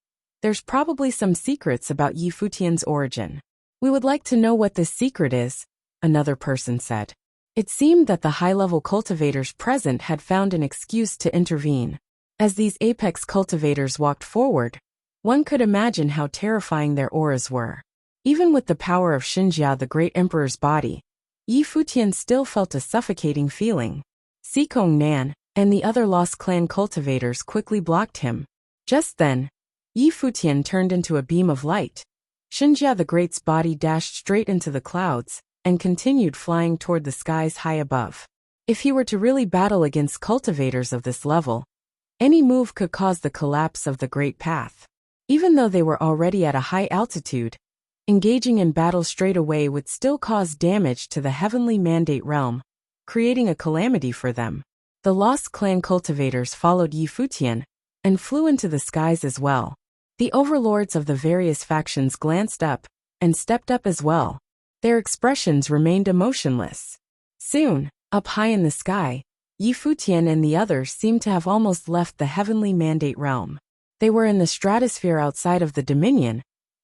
there's probably some secrets about Yi Futian's origin. We would like to know what this secret is," another person said. It seemed that the high-level cultivators present had found an excuse to intervene. As these apex cultivators walked forward, one could imagine how terrifying their auras were. Even with the power of Xinjia, the great emperor's body, Yi Futian still felt a suffocating feeling. Sikong Nan and the other Lost Clan cultivators quickly blocked him. Just then, Yi Futian turned into a beam of light. Xinjia the Great's body dashed straight into the clouds and continued flying toward the skies high above. If he were to really battle against cultivators of this level, any move could cause the collapse of the Great Path. Even though they were already at a high altitude, engaging in battle straight away would still cause damage to the heavenly mandate realm, creating a calamity for them. The Lost Clan cultivators followed Yi Futian and flew into the skies as well. The overlords of the various factions glanced up and stepped up as well. Their expressions remained emotionless. Soon, up high in the sky, Yi Futian and the others seemed to have almost left the heavenly mandate realm. They were in the stratosphere outside of the Dominion,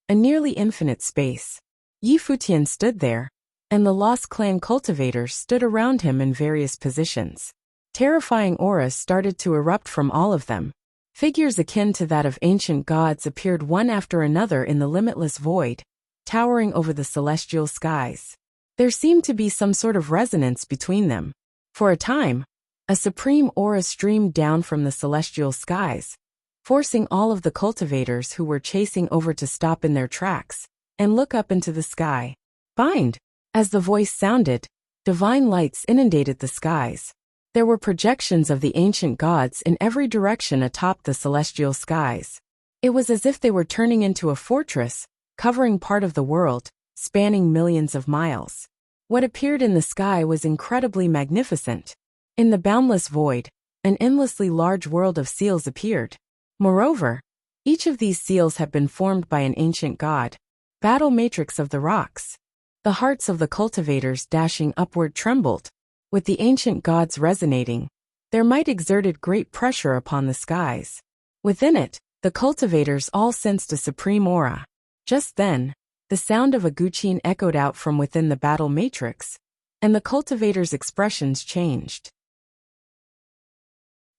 a nearly infinite space. Yi Futian stood there, and the Lost Clan cultivators stood around him in various positions. Terrifying auras started to erupt from all of them. Figures akin to that of ancient gods appeared one after another in the limitless void, towering over the celestial skies. There seemed to be some sort of resonance between them. For a time, a supreme aura streamed down from the celestial skies, forcing all of the cultivators who were chasing over to stop in their tracks and look up into the sky. Bind! As the voice sounded, divine lights inundated the skies. There were projections of the ancient gods in every direction atop the celestial skies. It was as if they were turning into a fortress, covering part of the world, spanning millions of miles. What appeared in the sky was incredibly magnificent. In the boundless void, an endlessly large world of seals appeared. Moreover, each of these seals had been formed by an ancient god. Battle matrix of the rocks. The hearts of the cultivators dashing upward trembled. With the ancient gods resonating, their might exerted great pressure upon the skies. Within it, the cultivators all sensed a supreme aura. Just then, the sound of a guqin echoed out from within the battle matrix, and the cultivators' expressions changed.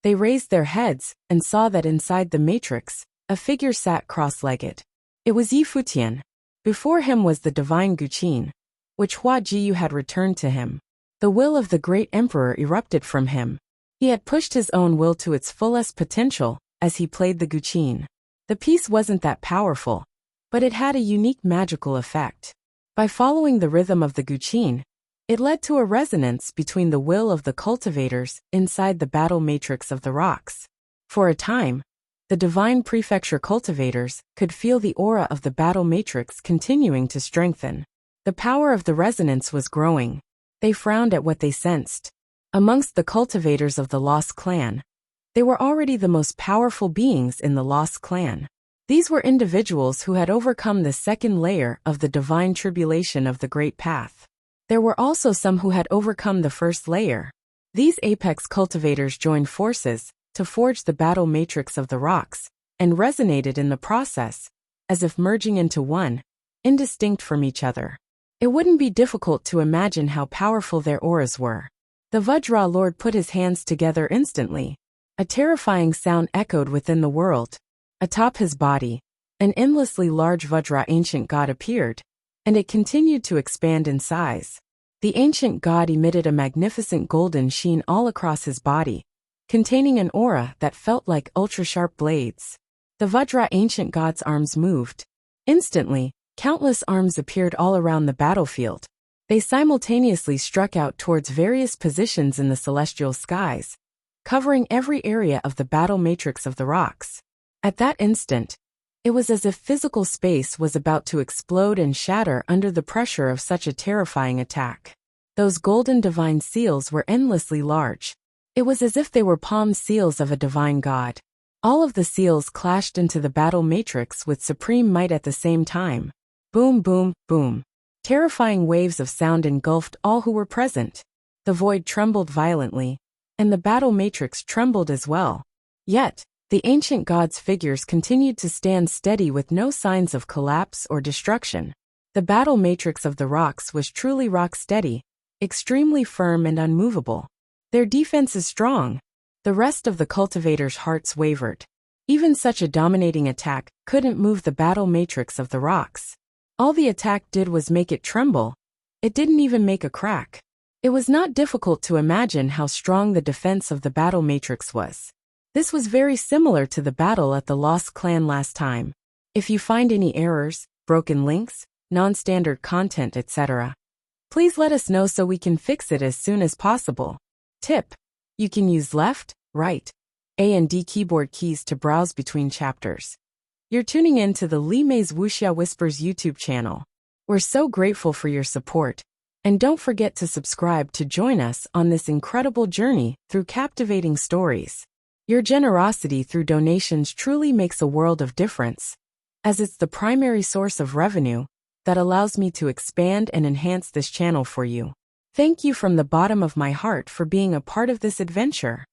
They raised their heads and saw that inside the matrix, a figure sat cross-legged. It was Yi Futian. Before him was the divine guqin, which Hua Jiyu had returned to him. The will of the great emperor erupted from him. He had pushed his own will to its fullest potential as he played the guqin. The piece wasn't that powerful, but it had a unique magical effect. By following the rhythm of the guqin, it led to a resonance between the will of the cultivators inside the battle matrix of the rocks. For a time, the divine prefecture cultivators could feel the aura of the battle matrix continuing to strengthen. The power of the resonance was growing. They frowned at what they sensed. Amongst the cultivators of the Lost Clan, they were already the most powerful beings in the Lost Clan. These were individuals who had overcome the second layer of the divine tribulation of the Great Path. There were also some who had overcome the first layer. These apex cultivators joined forces to forge the battle matrix of the rocks, and resonated in the process, as if merging into one, indistinct from each other. It wouldn't be difficult to imagine how powerful their auras were. The Vajra Lord put his hands together instantly. A terrifying sound echoed within the world. Atop his body, an endlessly large Vajra ancient god appeared, and it continued to expand in size. The ancient god emitted a magnificent golden sheen all across his body, containing an aura that felt like ultra-sharp blades. The Vajra ancient god's arms moved. Instantly, countless arms appeared all around the battlefield. They simultaneously struck out towards various positions in the celestial skies, covering every area of the battle matrix of the rocks. At that instant, it was as if physical space was about to explode and shatter under the pressure of such a terrifying attack. Those golden divine seals were endlessly large. It was as if they were palm seals of a divine god. All of the seals clashed into the battle matrix with supreme might at the same time. Boom, boom, boom. Terrifying waves of sound engulfed all who were present. The void trembled violently, and the battle matrix trembled as well. Yet, the ancient gods' figures continued to stand steady with no signs of collapse or destruction. The battle matrix of the rocks was truly rock-steady, extremely firm and unmovable. Their defense is strong. The rest of the cultivators' hearts wavered. Even such a dominating attack couldn't move the battle matrix of the rocks. All the attack did was make it tremble. It didn't even make a crack. It was not difficult to imagine how strong the defense of the battle matrix was. This was very similar to the battle at the Lost Clan last time. If you find any errors, broken links, non-standard content, etc., please let us know so we can fix it as soon as possible. Tip: you can use left, right, A and D keyboard keys to browse between chapters. You're tuning in to the Li Mei's Wuxia Whispers YouTube channel. We're so grateful for your support, and don't forget to subscribe to join us on this incredible journey through captivating stories. Your generosity through donations truly makes a world of difference, as it's the primary source of revenue that allows me to expand and enhance this channel for you. Thank you from the bottom of my heart for being a part of this adventure.